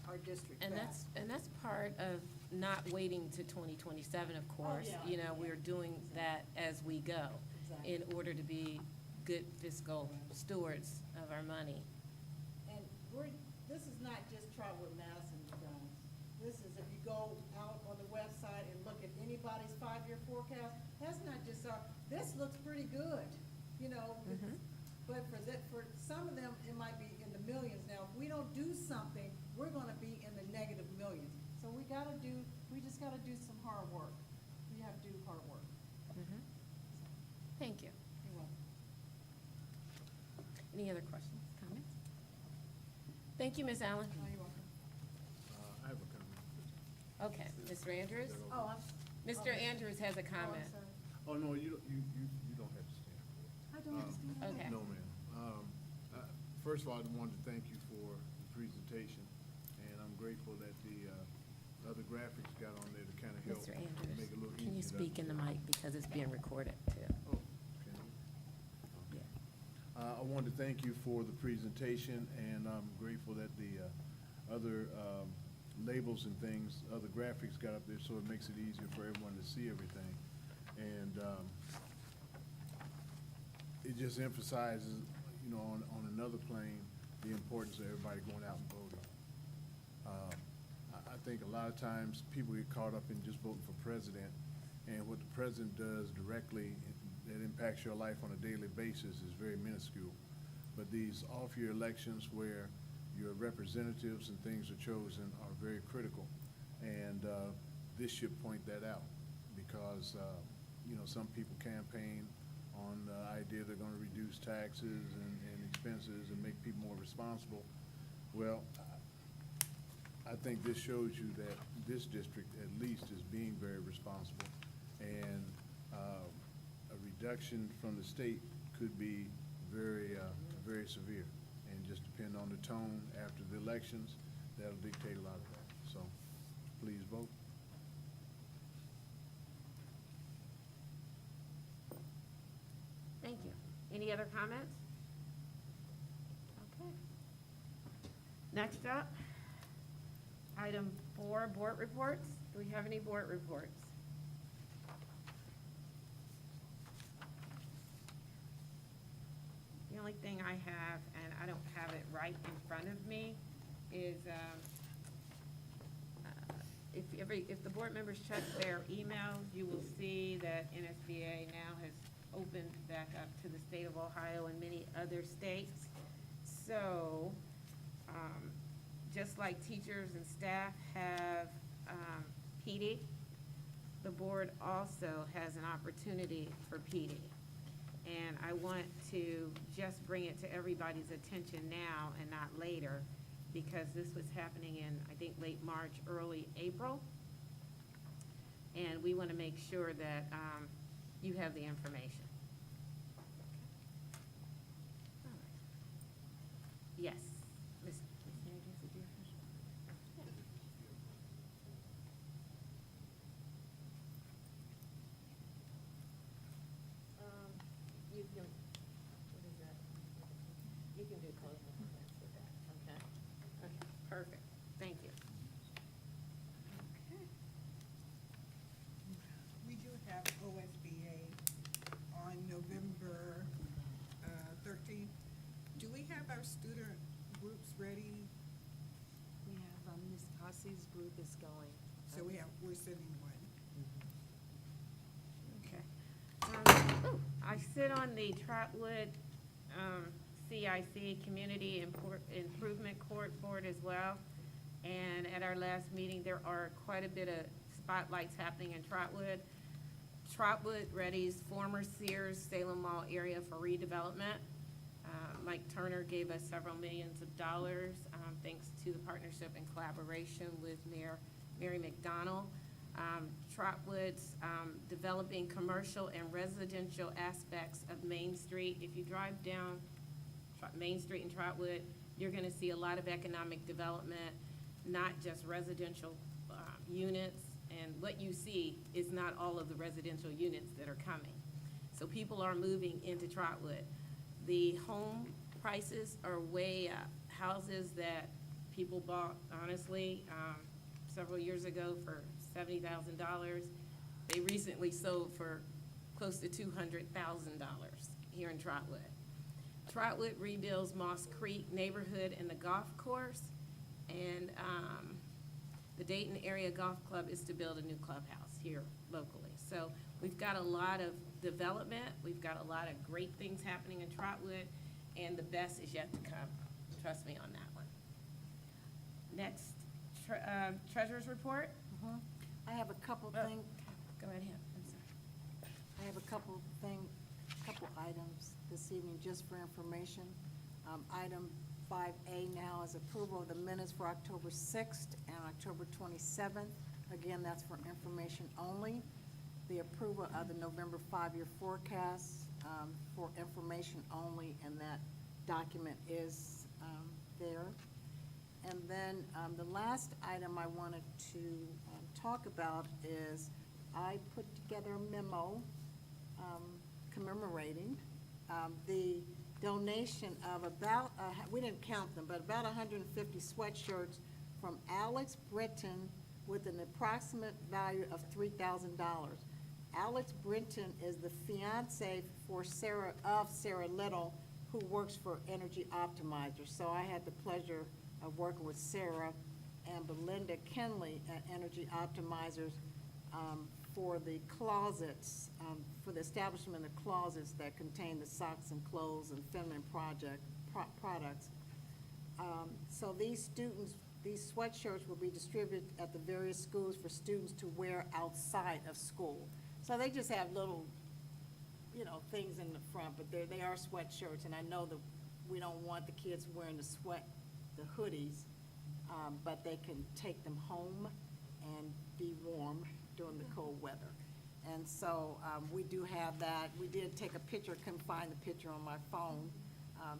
our district. And back. that's part of not waiting to 2027, of course. Yeah. We're doing that as we go Exactly. in order to be good fiscal stewards of our money. And this is not just Trotwood-Madison, you guys. This is, if you go out on the website and look at anybody's 5-year forecast, that's not just this looks pretty good, you know? Mhm. But for some of them, it might be in the millions. Now, if we don't do something, we're gonna be in the negative millions. So we just gotta do some hard work. We have to do hard work. Mhm. Thank you. You're welcome. Any other questions, comments? Thank you, Ms. Allen. Oh, you're welcome. I have a comment. Okay, Mr. Andrews? Oh, Mr. Andrews has a comment. sorry. Oh, no, you don't have to stand for it. I don't understand. Okay. No, ma'am. First of all, I wanted to thank you for the presentation, and I'm grateful that the other graphics got on there to kind of help Mr. make it a Andrews, little easier. can you to speak in the understand. mic because it's being recorded too? Oh, okay. Yeah. I wanted to thank you for the presentation, and I'm grateful that the other labels and things, other graphics got up there, so it makes it easier for everyone to see everything. And it just emphasizes, you know, on another plane, the importance of everybody going out and voting. I think a lot of times people get caught up in just voting for president, and what the president does directly that impacts your life on a daily basis is very minuscule. But these off-year elections where your representatives and things are chosen are very critical. And this should point that out because, you know, some people campaign on the idea they're gonna reduce taxes and expenses and make people more responsible. Well, I think this shows you that this district at least is being very responsible. And a reduction from the state could be very, very severe. And just depend on the tone after the elections, that'll dictate a lot of that. So, please vote. Thank you. Any other comments? Okay. Next up, item 4, board reports. Do we have any board reports? The only thing I have, and I don't have it right in front of me, is if the board members check their emails, you will see that NSBA now has opened back up to the state of Ohio and many other states. So, just like teachers and staff have PD, the board also has an opportunity for PD. And I want to just bring it to everybody's attention now and not later, because this was happening in, I think, late March, early April. And we want to make sure that you have the information. All right. Yes. Ms. Andrews, did you have- You can, what is that? You can do closing comments with that, okay? Okay, perfect, thank you. Okay. We do have OSBA on November 13th. Do we have our student groups ready? We have, Ms. Hosse's group is going. So we're sending one. Okay. I sit on the Trotwood CIC Community Improvement Court Board as well. And at our last meeting, there are quite a bit of spotlights happening in Trotwood. Trotwood readies former Sears Salem Mall area for redevelopment. Mike Turner gave us several millions of dollars, thanks to the partnership and collaboration with Mayor Mary McDonald. Trotwood's developing commercial and residential aspects of Main Street. If you drive down Main Street in Trotwood, you're gonna see a lot of economic development, not just residential units. And what you see is not all of the residential units that are coming. So people are moving into Trotwood. The home prices are way up. Houses that people bought, honestly, several years ago for $70,000, they recently sold for close to $200,000 here in Trotwood. Trotwood rebuilds Moss Creek neighborhood and the golf course, and the Dayton Area Golf Club is to build a new clubhouse here locally. So we've got a lot of development. We've got a lot of great things happening in Trotwood, and the best is yet to come. Trust me on that one. Next, treasurer's report. I have a couple Oh. things. Go right ahead, I'm sorry. I have a couple items this evening, just for information. Item 5A now is approval of the minutes for October 6th and October 27th. Again, that's for information only. The approval of the November 5-year forecast, for information only, and that document is there. And then the last item I wanted to talk about is I put together a memo commemorating the donation of about, we didn't count them, but about 150 sweatshirts from Alex Britton with an approximate value of $3,000. Alex Britton is the fiance for Sarah Little, who works for Energy Optimizer. So I had the pleasure of working with Sarah and Belinda Kenley at Energy Optimizers for the closets, for the establishment of closets that contain the socks and clothes and feminine products. So these sweatshirts will be distributed at the various schools for students to wear outside of school. So they just have little, things in the front, but they are sweatshirts, and I know that we don't want the kids wearing the hoodies, but they can take them home and be warm during the cold weather. And so we do have that. We did take a picture, couldn't find the picture on my phone,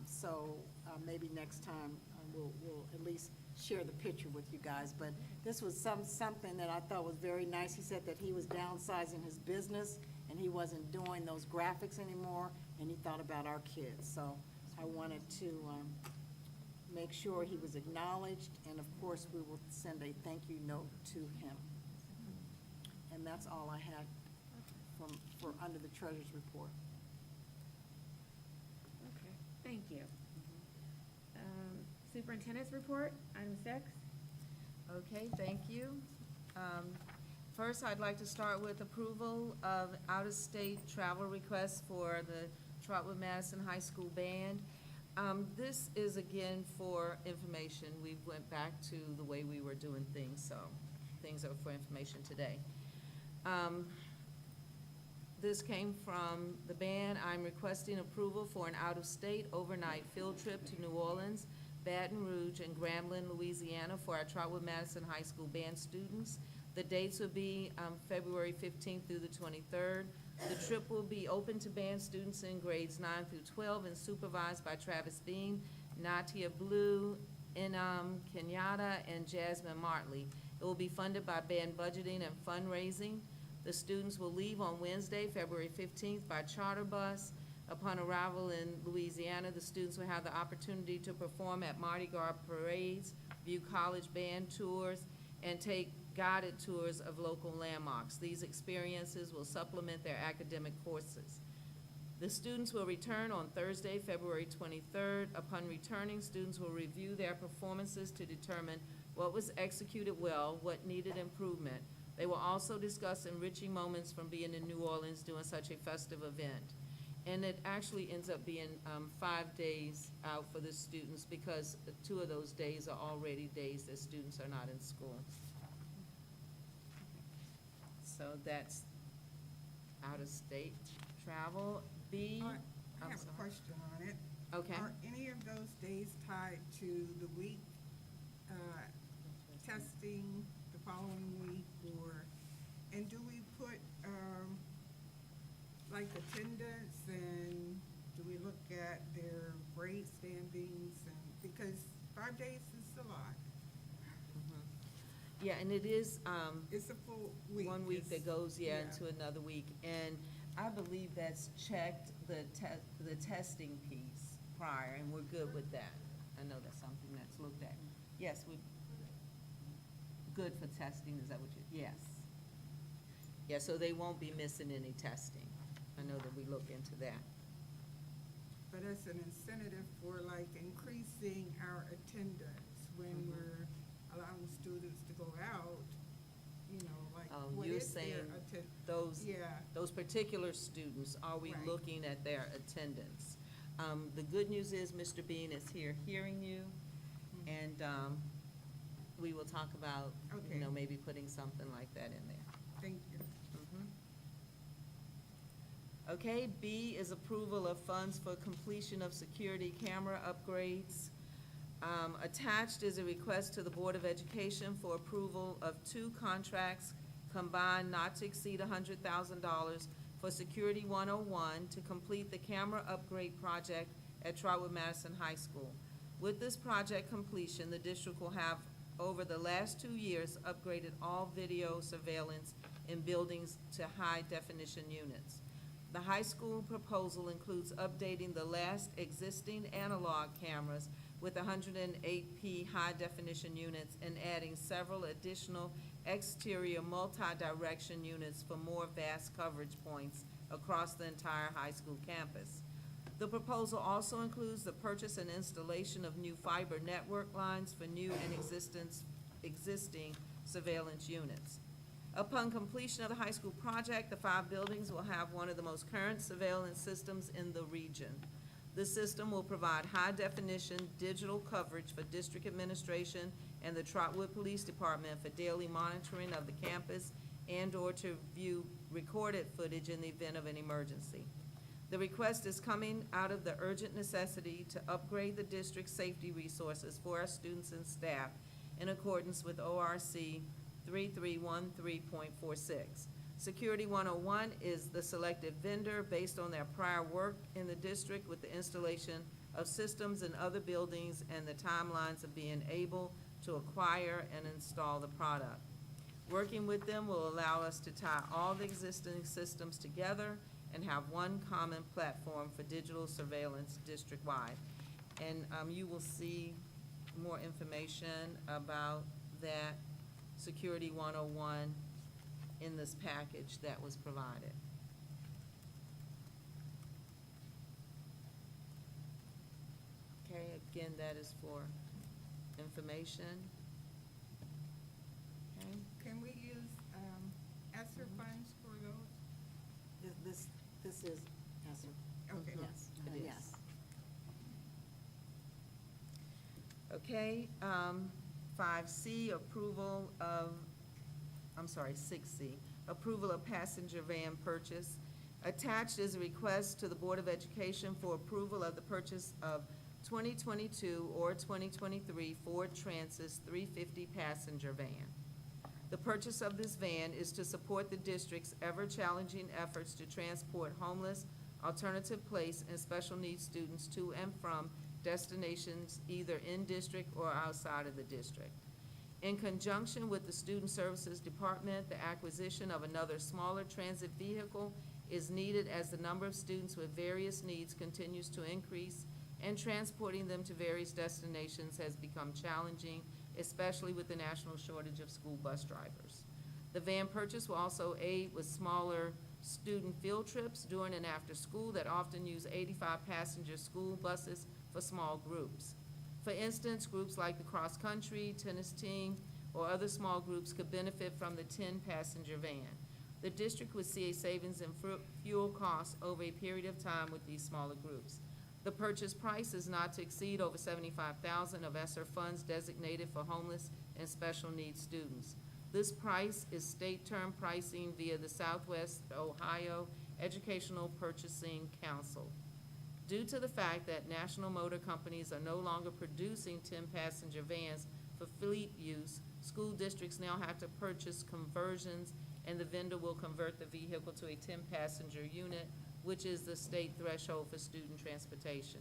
so maybe next time we'll at least share the picture with you guys. But this was something that I thought was very nice. He said that he was downsizing his business and he wasn't doing those graphics anymore, and he thought about our kids. So I wanted to make sure he was acknowledged, and of course, we will send a thank you note to him. And that's all I had for under the treasurer's report. Okay, thank you. Superintendent's report, item 6. Okay, thank you. First, I'd like to start with approval of out-of-state travel requests for the Trotwood-Madison High School Band. This is again for information. We went back to the way we were doing things, so things are for information today. This came from the band. I'm requesting approval for an out-of-state overnight field trip to New Orleans, Baton Rouge, and Grambling, Louisiana for our Trotwood-Madison High School band students. The dates will be February 15th through the 23rd. The trip will be open to band students in grades 9 through 12 and supervised by Travis Bean, Natia Blue, Inam Kenyatta, and Jasmine Martley. It will be funded by band budgeting and fundraising. The students will leave on Wednesday, February 15th by charter bus. Upon arrival in Louisiana, the students will have the opportunity to perform at Mardi Gras parades, view college band tours, and take guided tours of local landmarks. These experiences will supplement their academic courses. The students will return on Thursday, February 23rd. Upon returning, students will review their performances to determine what was executed well, what needed improvement. They will also discuss enriching moments from being in New Orleans doing such a festive event. And it actually ends up being 5 days out for the students because 2 of those days are already days that students are not in school. So that's out-of-state travel. B. I I'm have sorry. a question on it. Okay. Are any of those days tied to the week, testing the following week, and do we put, like attendance, and do we look at their grade standings, and, because 5 days is a lot. Yeah, and it is, It's a full week. 1 week that goes, yeah. into another week. And I believe that's checked, the testing piece prior, and we're good with that. I know that's something that's looked at. Yes, we, good for testing, is that what you, yes. Yeah, so they won't be missing any testing. I know that we look into that. But it's an incentive for like increasing our attendance when we're allowing students to go out, like Oh, What you're is their saying atten- Yeah, those particular students, are we Right. looking at their attendance? The good news is Mr. Bean is here hearing you, and, we will talk about, Okay. maybe putting something like that in there. thank you. Mhm. Okay, B is approval of funds for completion of security camera upgrades. Attached is a request to the Board of Education for approval of 2 contracts combined not to exceed $100,000 for Security 101 to complete the camera upgrade project at Trotwood-Madison High School. With this project completion, the district will have, over the last 2 years, upgraded all video surveillance in buildings to high-definition units. The high school proposal includes updating the last existing analog cameras with 108p high-definition units and adding several additional exterior multi-direction units for more vast coverage points across the entire high school campus. The proposal also includes the purchase and installation of new fiber network lines for new and existing surveillance units. Upon completion of the high school project, the 5 buildings will have one of the most current surveillance systems in the region. The system will provide high-definition digital coverage for district administration and the Trotwood Police Department for daily monitoring of the campus and/or to view recorded footage in the event of an emergency. The request is coming out of the urgent necessity to upgrade the district's safety resources for our students and staff in accordance with ORC 3313.46. Security 101 is the selected vendor based on their prior work in the district with the installation of systems in other buildings and the timelines of being able to acquire and install the product. Working with them will allow us to tie all the existing systems together and have one common platform for digital surveillance district-wide. And you will see more information about that Security 101 in this package that was provided. Okay, again, that is for information. Okay, Can we use, ESSER funds for those? This is, yes, sir. Okay. Yes, It is. yes. Okay, 5C, approval of, 6C, approval of passenger van purchase. Attached is a request to the Board of Education for approval of the purchase of 2022 or 2023 Ford Transit 350 passenger van. The purchase of this van is to support the district's ever-challenging efforts to transport homeless, alternative place, and special needs students to and from destinations either in district or outside of the district. In conjunction with the Student Services Department, the acquisition of another smaller transit vehicle is needed as the number of students with various needs continues to increase, and transporting them to various destinations has become challenging, especially with the national shortage of school bus drivers. The van purchase will also aid with smaller student field trips during and after school that often use 85-passenger school buses for small groups. For instance, groups like the cross-country, tennis team, or other small groups could benefit from the 10-passenger van. The district would see a savings in fuel costs over a period of time with these smaller groups. The purchase price is not to exceed over $75,000 of ESSER funds designated for homeless and special needs students. This price is state term pricing via the Southwest Ohio Educational Purchasing Council. Due to the fact that national motor companies are no longer producing 10-passenger vans for fleet use, school districts now have to purchase conversions, and the vendor will convert the vehicle to a 10-passenger unit, which is the state threshold for student transportation.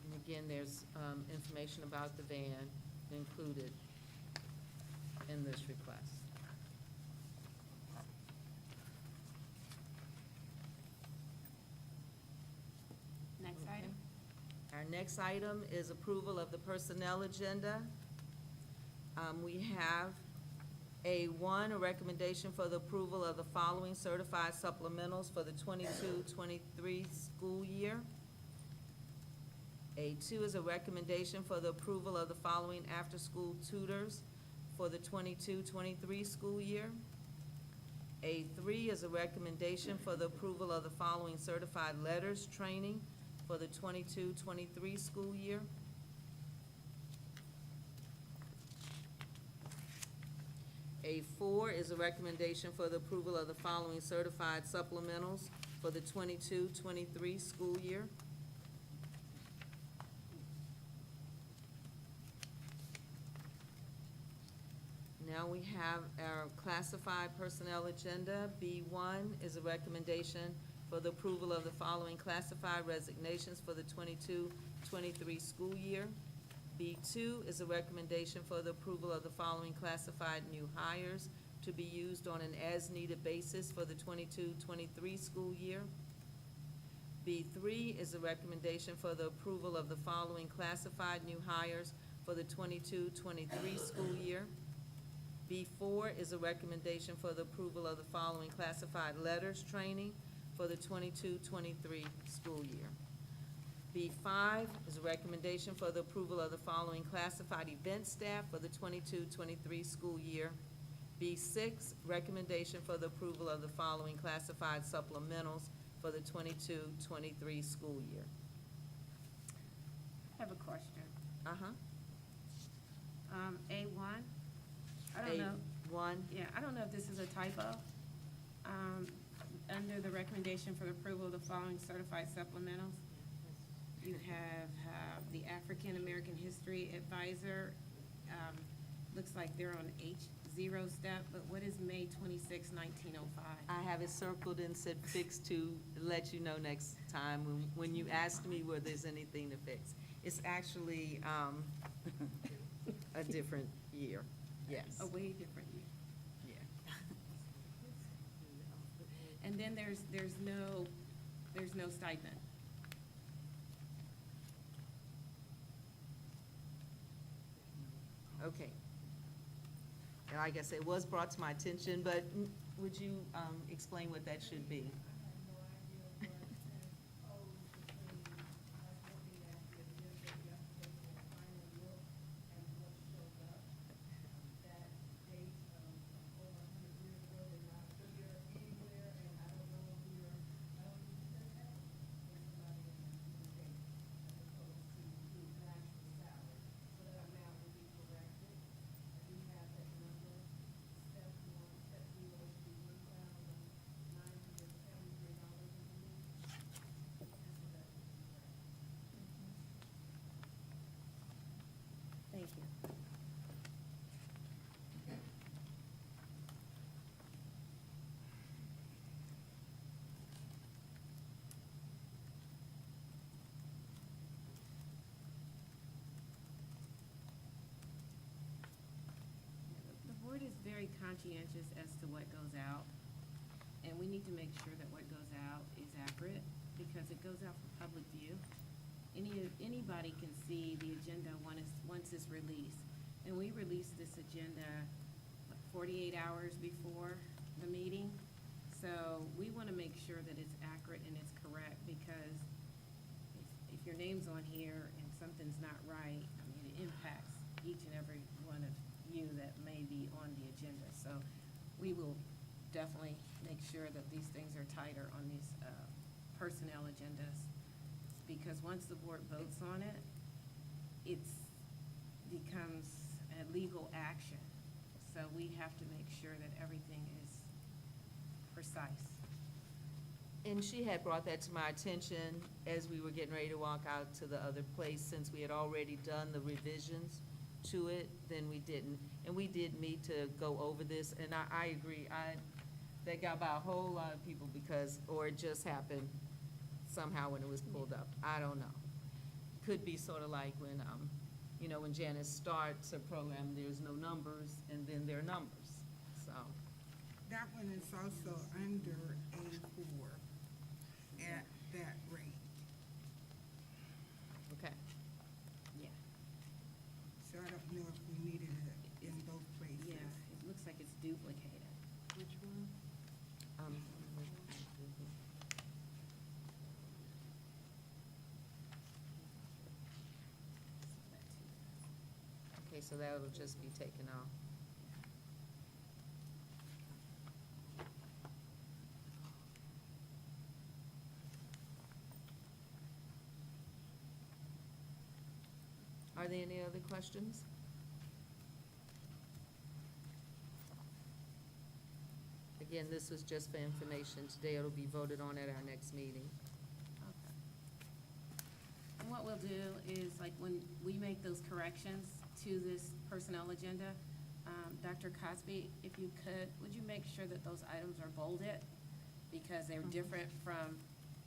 And again, there's information about the van included in this request. Next item. Our next item is approval of the personnel agenda. We have a recommendation for the approval of the following certified supplementals for the 22-23 school year. A2 is a recommendation for the approval of the following after-school tutors for the 22-23 school year. A3 is a recommendation for the approval of the following certified letters training for the 22-23 school year. A4 is a recommendation for the approval of the following certified supplementals for the 22-23 school year. Now we have our classified personnel agenda. B1 is a recommendation for the approval of the following classified resignations for the 22-23 school year. B2 is a recommendation for the approval of the following classified new hires to be used on an as-needed basis for the 22-23 school year. B3 is a recommendation for the approval of the following classified new hires for the 22-23 school year. B4 is a recommendation for the approval of the following classified letters training for the 22-23 school year. B5 is a recommendation for the approval of the following classified event staff for the 22-23 school year. B6, recommendation for the approval of the following classified supplementals for the 22-23 school year. I have a question. A1, I don't know. A1, Yeah, I don't know if this is a typo. Under the recommendation for the approval of the following certified supplementals, you have the African American History Advisor. Looks like they're on H0 step, but what is May 26, 1905? I have it circled and said fix to let you know next time when you ask me whether there's anything to fix. It's actually a different year, yes. A way different year. Yeah. And then there's no stipend. Okay. And like I said, it was brought to my attention, but would you explain what that should be? Thank you. The board is very conscientious as to what goes out, and we need to make sure that what goes out is accurate, because it goes out for public view. Anybody can see the agenda once it's released. And we release this agenda, 48 hours before the meeting. So we want to make sure that it's accurate and it's correct, because if your name's on here and something's not right, I mean, it impacts each and every one of you that may be on the agenda. So we will definitely make sure that these things are tighter on these personnel agendas, because once the board votes on it, it becomes a legal action. So we have to make sure that everything is precise. And she had brought that to my attention as we were getting ready to walk out to the other place, since we had already done the revisions to it, then we didn't. And we did meet to go over this, and I agree, that got by a whole lot of people because, or it just happened somehow when it was pulled up. I don't know. Could be sort of like when, when Janice starts a program, there's no numbers, and then there are numbers, so. That one is also under A4 at that rate. Okay. Yeah. So I don't know if we needed it in both places. Yeah, it looks like it's duplicated. Which one? Okay, so that'll just be taken off. Are there any other questions? Again, this was just for information. Today it'll be voted on at our next meeting. Okay. And what we'll do is, like, when we make those corrections to this personnel agenda, Dr. Cosby, if you could, would you make sure that those items are bolded? Because they're different from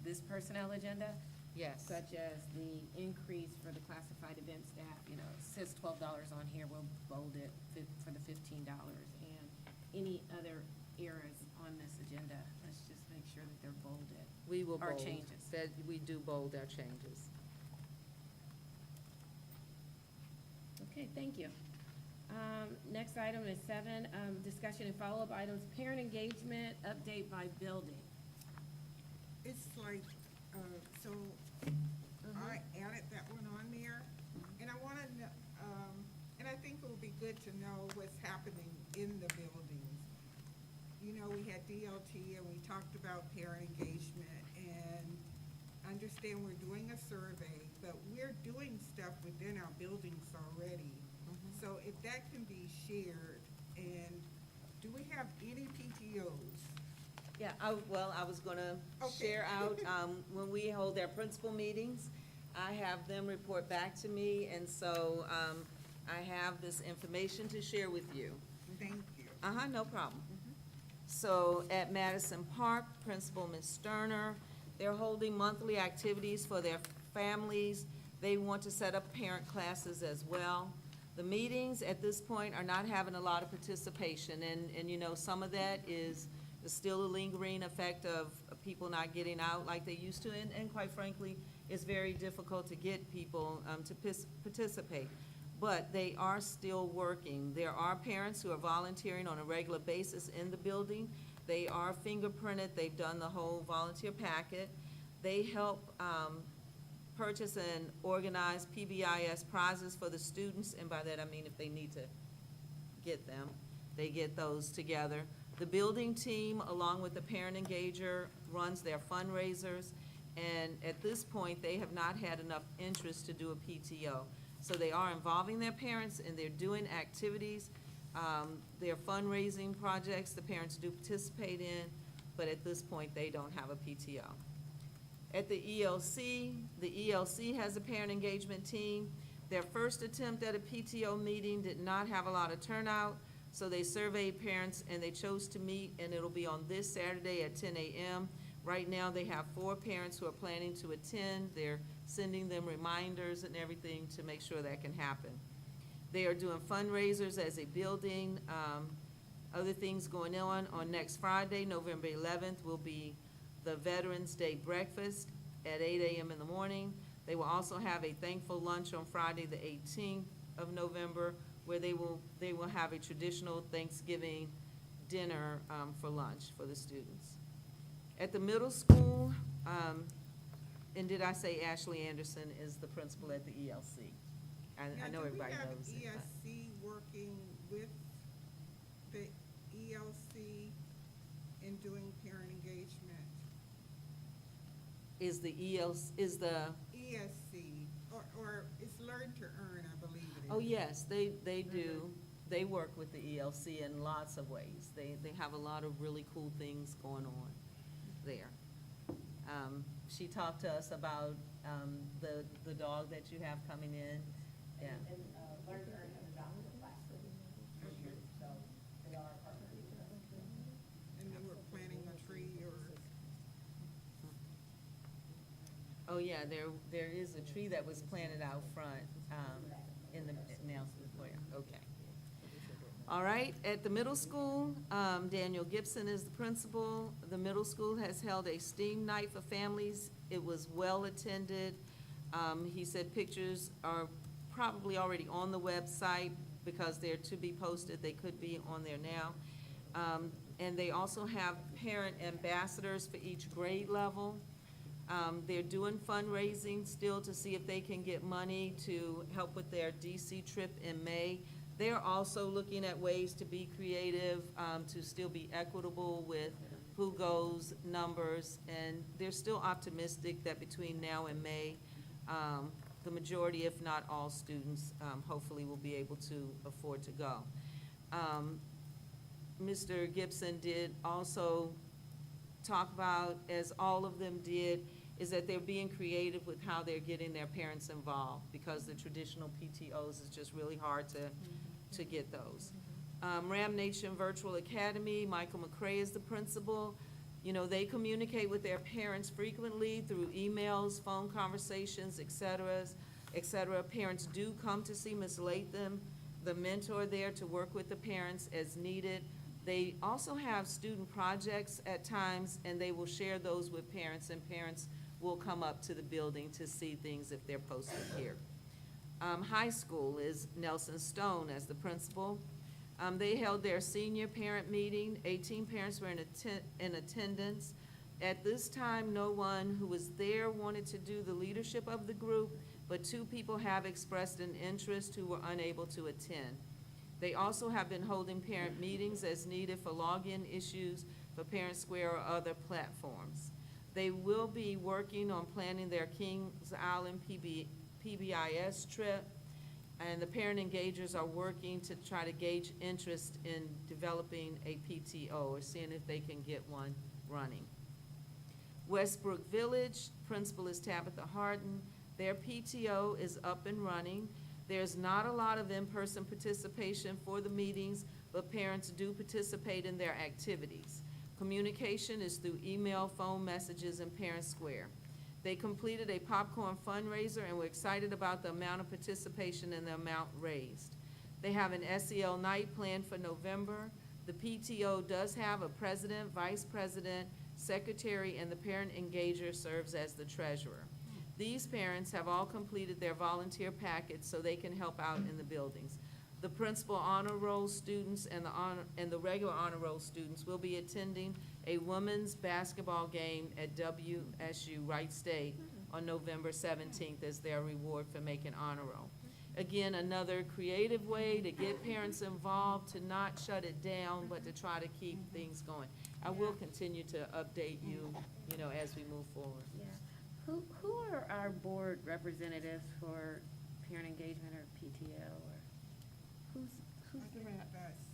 this personnel agenda? Yes. Such as the increase for the classified event staff, you know, it says $12 on here, we'll bold it for the $15. And any other errors on this agenda, let's just make sure that they're bolded. We will Our bold. changes. That, we do bold our changes. Okay, thank you. Next item is 7, discussion and follow-up items, parent engagement, update by building. It's like, so I added that one on there, and I wanna know, and I think it would be good to know what's happening in the buildings. You know, we had DLT and we talked about parent engagement, and I understand we're doing a survey, but we're doing stuff within our buildings already. So if that can be shared, and do we have any PTOs? Yeah, I was gonna Okay. share out, when we hold our principal meetings, I have them report back to me, and so, I have this information to share with you. Thank you. Uh-huh, no problem. So at Madison Park, Principal Ms. Sterner, they're holding monthly activities for their families. They want to set up parent classes as well. The meetings at this point are not having a lot of participation, and you know, some of that is still a lingering effect of people not getting out like they used to, and quite frankly, it's very difficult to get people to participate. But they are still working. There are parents who are volunteering on a regular basis in the building. They are fingerprinted, they've done the whole volunteer packet. They help purchase and organize PBIS prizes for the students, and by that I mean if they need to get them, they get those together. The building team, along with the parent engager, runs their fundraisers, and at this point, they have not had enough interest to do a PTO. So they are involving their parents, and they're doing activities, their fundraising projects, the parents do participate in, but at this point, they don't have a PTO. At the ELC has a parent engagement team. Their first attempt at a PTO meeting did not have a lot of turnout, so they surveyed parents and they chose to meet, and it'll be on this Saturday at 10 a.m. Right now, they have 4 parents who are planning to attend. They're sending them reminders and everything to make sure that can happen. They are doing fundraisers as a building. Other things going on next Friday, November 11th, will be the Veterans Day breakfast at 8 a.m. in the morning. They will also have a thankful lunch on Friday, the 18th of November, where they will have a traditional Thanksgiving dinner for lunch for the students. At the middle school, and did I say Ashley Anderson is the principal at the ELC? I know everybody knows Do we it. have ESC working with the ELC in doing parent engagement? Is the ESC, or it's Learn to Earn, I believe it is. oh, yes, they do. They work with the ELC in lots of ways. They have a lot of really cool things going on there. She talked to us about the dog that you have coming in. Yeah. And Learn to Earn has adopted a class for Okay. so they are partners. And then we're planting a tree or, Oh, yeah, there is a tree that was planted out front, in the Nelson Square, okay. All right, at the middle school, Daniel Gibson is the principal. The middle school has held a STEAM night for families. It was well-attended. He said pictures are probably already on the website because they're to be posted. They could be on there now. And they also have parent ambassadors for each grade level. They're doing fundraising still to see if they can get money to help with their DC trip in May. They're also looking at ways to be creative, to still be equitable with who goes, numbers, and they're still optimistic that between now and May, the majority, if not all students, hopefully will be able to afford to go. Mr. Gibson did also talk about, as all of them did, is that they're being creative with how they're getting their parents involved, because the traditional PTOs is just really hard to get those. Ram Nation Virtual Academy, Michael McCray is the principal. You know, they communicate with their parents frequently through emails, phone conversations, et cetera. Parents do come to see Ms. Latham, the mentor there, to work with the parents as needed. They also have student projects at times, and they will share those with parents, and parents will come up to the building to see things if they're posted here. High school is Nelson Stone as the principal. They held their senior parent meeting. 18 parents were in attendance. At this time, no one who was there wanted to do the leadership of the group, but 2 people have expressed an interest who were unable to attend. They also have been holding parent meetings as needed for login issues for Parent Square or other platforms. They will be working on planning their Kings Island PBIS trip, and the parent engagers are working to try to gauge interest in developing a PTO or seeing if they can get one running. Westbrook Village, principal is Tabitha Harden. Their PTO is up and running. There's not a lot of in-person participation for the meetings, but parents do participate in their activities. Communication is through email, phone messages, and Parent Square. They completed a popcorn fundraiser and were excited about the amount of participation and the amount raised. They have an SEL night planned for November. The PTO does have a president, vice president, secretary, and the parent engager serves as the treasurer. These parents have all completed their volunteer packets so they can help out in the buildings. The principal honor roll students and the regular honor roll students will be attending a women's basketball game at WSU Wright State on November 17th as their reward for making honor roll. Again, another creative way to get parents involved, to not shut it down, but to try to keep things going. I will continue to update you, as we move forward. Yeah. Who are our board representatives for parent engagement or PTO, or who's I think that's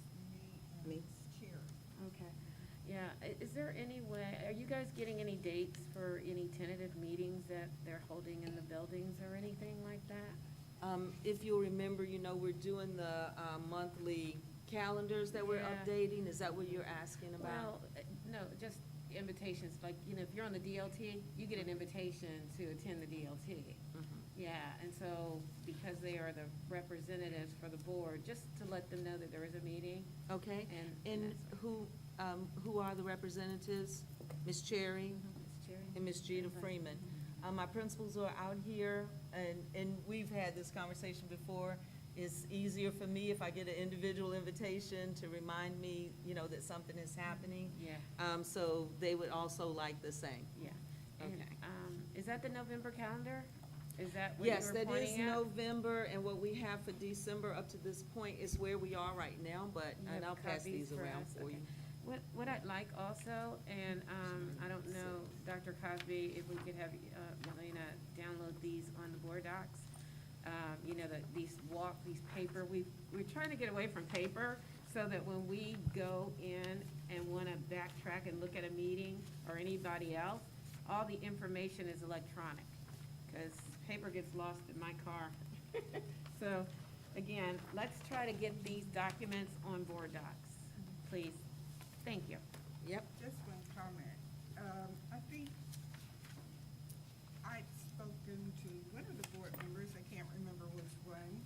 me Me. as chair. okay. Yeah, is there any way, are you guys getting any dates for any tentative meetings that they're holding in the buildings or anything like that? If you'll remember, we're doing the monthly calendars that we're Yeah. updating. Is that what you're asking about? Well, no, just invitations, like, if you're on the DLT, you get an invitation to attend the DLT. Mhm. Yeah, and so, because they are the representatives for the board, just to let them know that there is a meeting. Okay, And and that's- who are the representatives? Ms. Cherry Ms. Cherry? and Ms. Jeter Freeman. My principals are out here, and we've had this conversation before. It's easier for me if I get an individual invitation to remind me, that something is happening. Yeah, So they would also like the same. yeah. And, Okay. is that the November calendar? Is that what you Yes, were that is pointing at? November, and what we have for December up to this point is where we are right now, but, You and have I'll pass copies these for around us? for Okay. you. What I'd like also, and I don't know, Dr. Cosby, if we could have Melina download these on the board docs. These paper, we're trying to get away from paper so that when we go in and want to backtrack and look at a meeting or anybody else, all the information is electronic, because paper gets lost in my car. So, again, let's try to get these documents on board docs, please. Thank you. Yep. Just one comment. I think I'd spoken to one of the board members, I can't remember which one,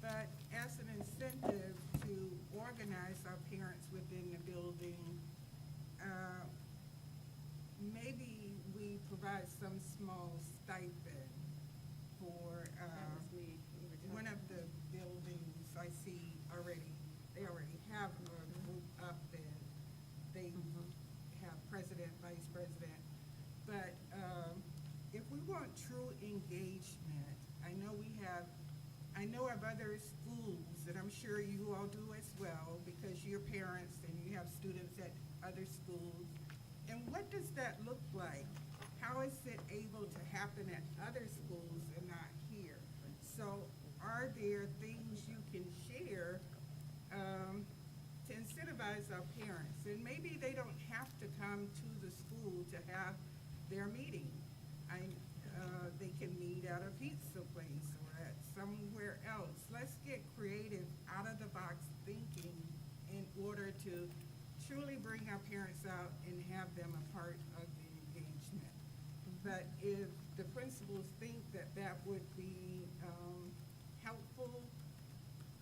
but as an incentive to organize our parents within the building, maybe we provide some small stipend for, That was me. We were talking. one of the buildings I see they already have a group up and they have president, vice president, of other schools, and I'm sure you all do as well, because you're parents and you have students at other schools. And what does that look like? How is it able to happen at other schools and not here? So are there things you can share to incentivize our parents? And maybe they don't have to come to the school to have their meeting. They can meet at a pizza place or at somewhere else. Let's get creative, out of the box thinking in order to truly bring our parents out and have them a part of the engagement. But if the principals think that that would be helpful,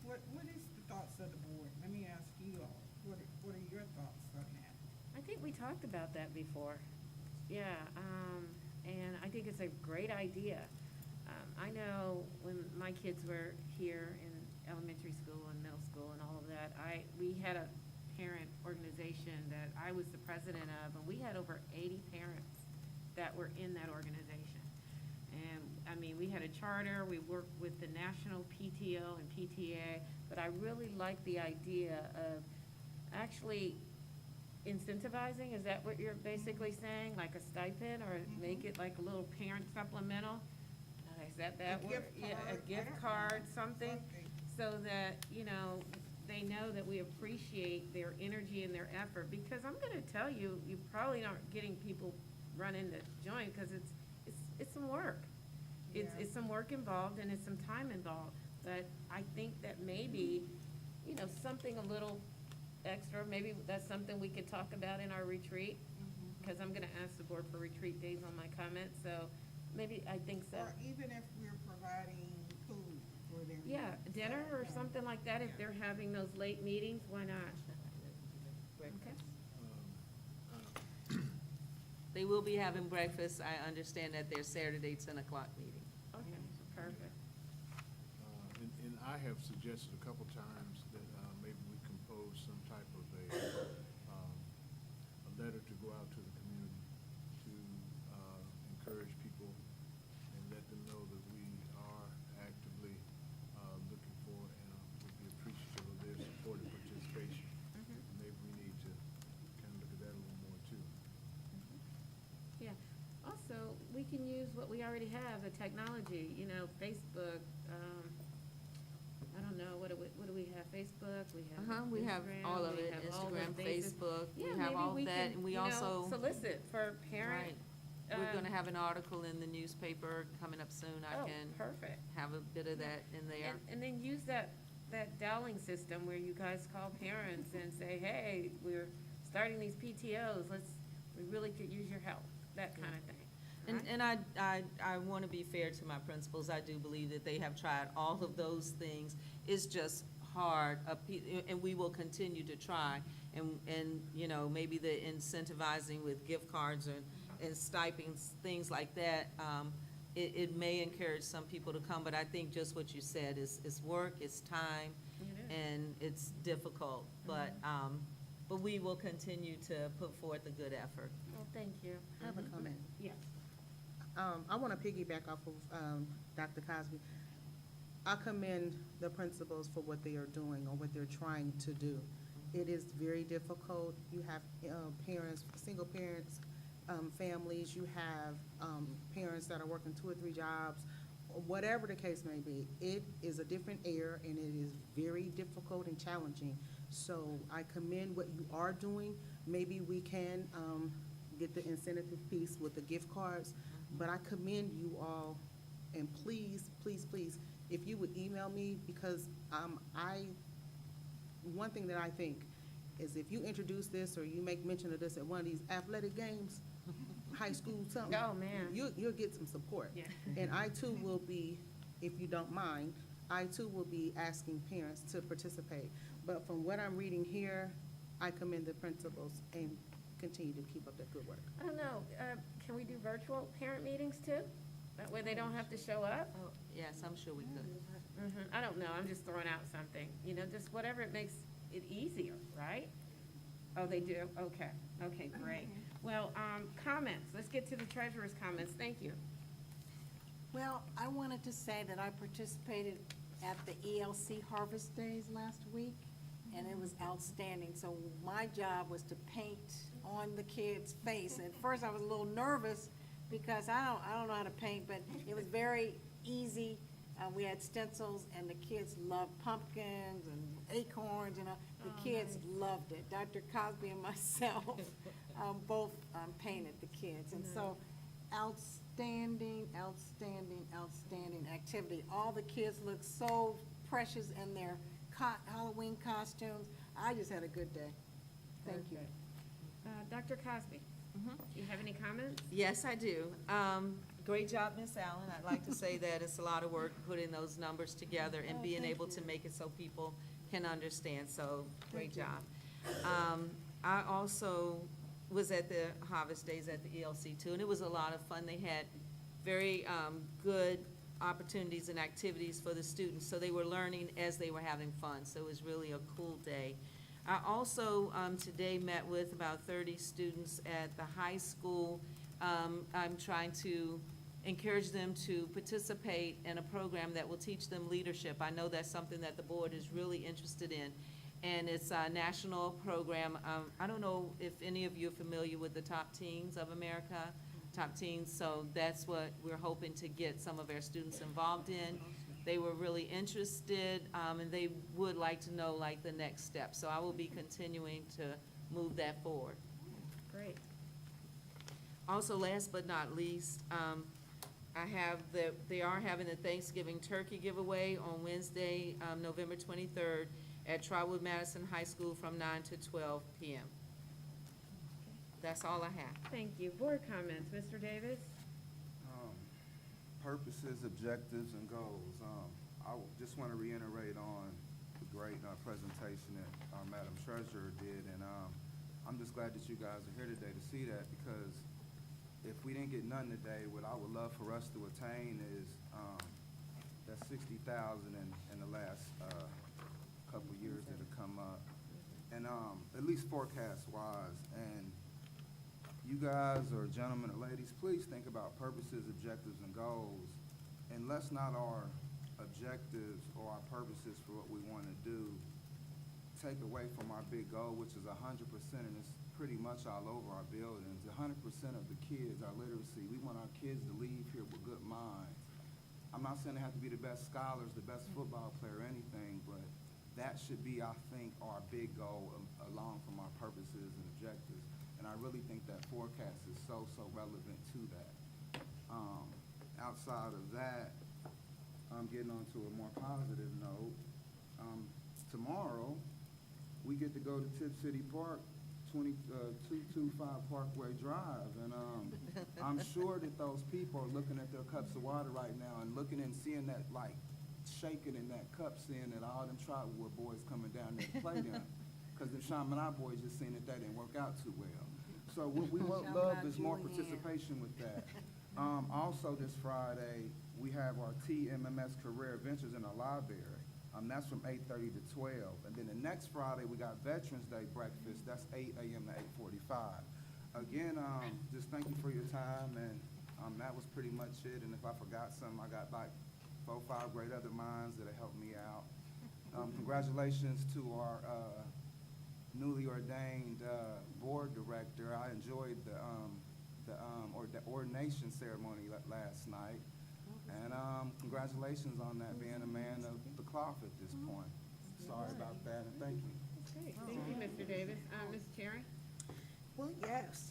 what is the thoughts of the board? Let me ask you all, what are your thoughts on that? I think we talked about that before. Yeah, and I think it's a great idea. I know when my kids were here in elementary school and middle school and all of that, we had a parent organization that I was the president of, and we had over 80 parents that were in that organization. And, I mean, we had a charter, we worked with the national PTO and PTA, but I really like the idea of actually incentivizing, is that what you're basically saying? Like a stipend, or make it like a little parent supplemental? Is that A word? gift Yeah, a card, I gift don't card, know, something, so that, you know, they know that we appreciate their energy and their effort. Because I'm gonna tell you, you probably aren't getting people running to join, because it's some work. It's Yeah. some work involved, and it's some time involved. But I think that maybe, you know, something a little extra, maybe that's something we could talk about in our retreat, because I'm gonna ask the board for retreat days on my comments, so maybe, I think so. Or even if we're providing food for them. Yeah, dinner or something like that, if they're having those late meetings, why not? Okay. They will be having breakfast. I understand that their Saturday 10 o'clock meeting. Okay, perfect. And I have suggested a couple times that maybe we compose some type of a letter to go out to the community to encourage people and let them know that we are actively looking for and would be appreciative of their support and participation. Maybe we need to kind of look at that a little more too. Yeah, also, we can use what we already have, the technology, you know, Facebook, I don't know, what do we have, Facebook, we have We have Instagram, all of we it, have all the Instagram, basic- Facebook, we Yeah, have maybe all we that, can, and we you know, also. solicit for parent. Right. We're gonna have an article in the newspaper coming up soon. I Oh, can perfect. have a bit of that in there. And then use that dialing system where you guys call parents and say, hey, we're starting these PTOs, we really could use your help, that kind of thing. And I want to be fair to my principals. I do believe that they have tried all of those things. It's just hard, and we will continue to try. And, you know, maybe the incentivizing with gift cards and stipends, things like that, it may encourage some people to come, but I think just what you said is work, it's time, It is. and it's difficult. But we will continue to put forth a good effort. Well, thank you. I have a comment. Yes. I want to piggyback off of Dr. Cosby. I commend the principals for what they are doing or what they're trying to do. It is very difficult. You have parents, single parents, families. You have parents that are working 2 or 3 jobs. Whatever the case may be, it is a different air, and it is very difficult and challenging. So I commend what you are doing. Maybe we can get the incentive piece with the gift cards, but I commend you all, and please, please, please, if you would email me, because one thing that I think is if you introduce this or you make mention of this at one of these athletic games, high school something. Oh, man. You'll get some support. Yeah. And I too will be, if you don't mind, I too will be asking parents to participate. But from what I'm reading here, I commend the principals and continue to keep up that good work. I don't know, can we do virtual parent meetings too? That way they don't have to show up? Oh, yes, I'm sure we could. I don't know, I'm just throwing out something, you know, just whatever it makes it easier, right? Oh, they do, okay, great. Well, comments, let's get to the treasurer's comments, thank you. Well, I wanted to say that I participated at the ELC Harvest Days last week, and it was outstanding. So my job was to paint on the kid's face. At first, I was a little nervous because I don't know how to paint, but it was very easy. We had stencils, and the kids loved pumpkins and acorns, and the kids loved it. Dr. Cosby and myself both painted the kids, and so outstanding, outstanding, outstanding activity. All the kids look so precious in their Halloween costumes. I just had a good day. Thank you. Dr. Cosby, do you have any comments? Yes, I do. Great job, Miss Allen. I'd like to say that it's a lot of work putting those numbers together and being able to make it so people can understand, so great job. I also was at the Harvest Days at the ELC too, and it was a lot of fun. They had very good opportunities and activities for the students, so they were learning as they were having fun, so it was really a cool day. I also today met with about 30 students at the high school. I'm trying to encourage them to participate in a program that will teach them leadership. I know that's something that the board is really interested in, and it's a national program. I don't know if any of you are familiar with the Top Teens of America, Top Teens, so that's what we're hoping to get some of our students involved in. They were really interested, and they would like to know like the next step. So I will be continuing to move that forward. Great. Also, last but not least, they are having a Thanksgiving turkey giveaway on Wednesday, November 23rd at Trotwood-Madison High School from 9 to 12 p.m. That's all I have. Thank you. Board comments, Mr. Davis? Purposes, objectives, and goals. I just want to reiterate on the great presentation that our Madam Treasurer did, and I'm just glad that you guys are here today to see that, because if we didn't get none today, what I would love for us to attain is that 60,000 in the last couple years that have come up, and at least forecast-wise. And you guys, or gentlemen or ladies, please think about purposes, objectives, and goals, and let's not our objectives or our purposes for what we want to do take away from our big goal, which is 100%, and it's pretty much all over our buildings. 100% of the kids, our literacy, we want our kids to leave here with good minds. I'm not saying they have to be the best scholars, the best football player, or anything, but that should be, I think, our big goal along from our purposes and objectives. And I really think that forecast is so relevant to that. Outside of that, I'm getting on to a more positive note. Tomorrow, we get to go to Tip City Park, 225 Parkway Drive, and I'm sure that those people are looking at their cups of water right now and looking and seeing that light shaking in that cup, seeing that all them Trotwood boys coming down there to play them, because the Chaminade boys just seen that didn't work out too well. So what we would love is more participation with that. Also this Friday, we have our TMMS Career Adventures in the library. That's from 8:30 to 12. And then the next Friday, we got Veterans Day breakfast. That's 8 a.m. to 8:45. Again, just thank you for your time, and that was pretty much it. And if I forgot something, I got like 4 or 5 great other minds that have helped me out. Congratulations to our newly ordained board director. I enjoyed the ordination ceremony last night. And congratulations on that, being a man of the cloth at this point. Sorry about that, and thank you. Great. Thank you, Mr. Davis. Ms. Cherry? Well, yes.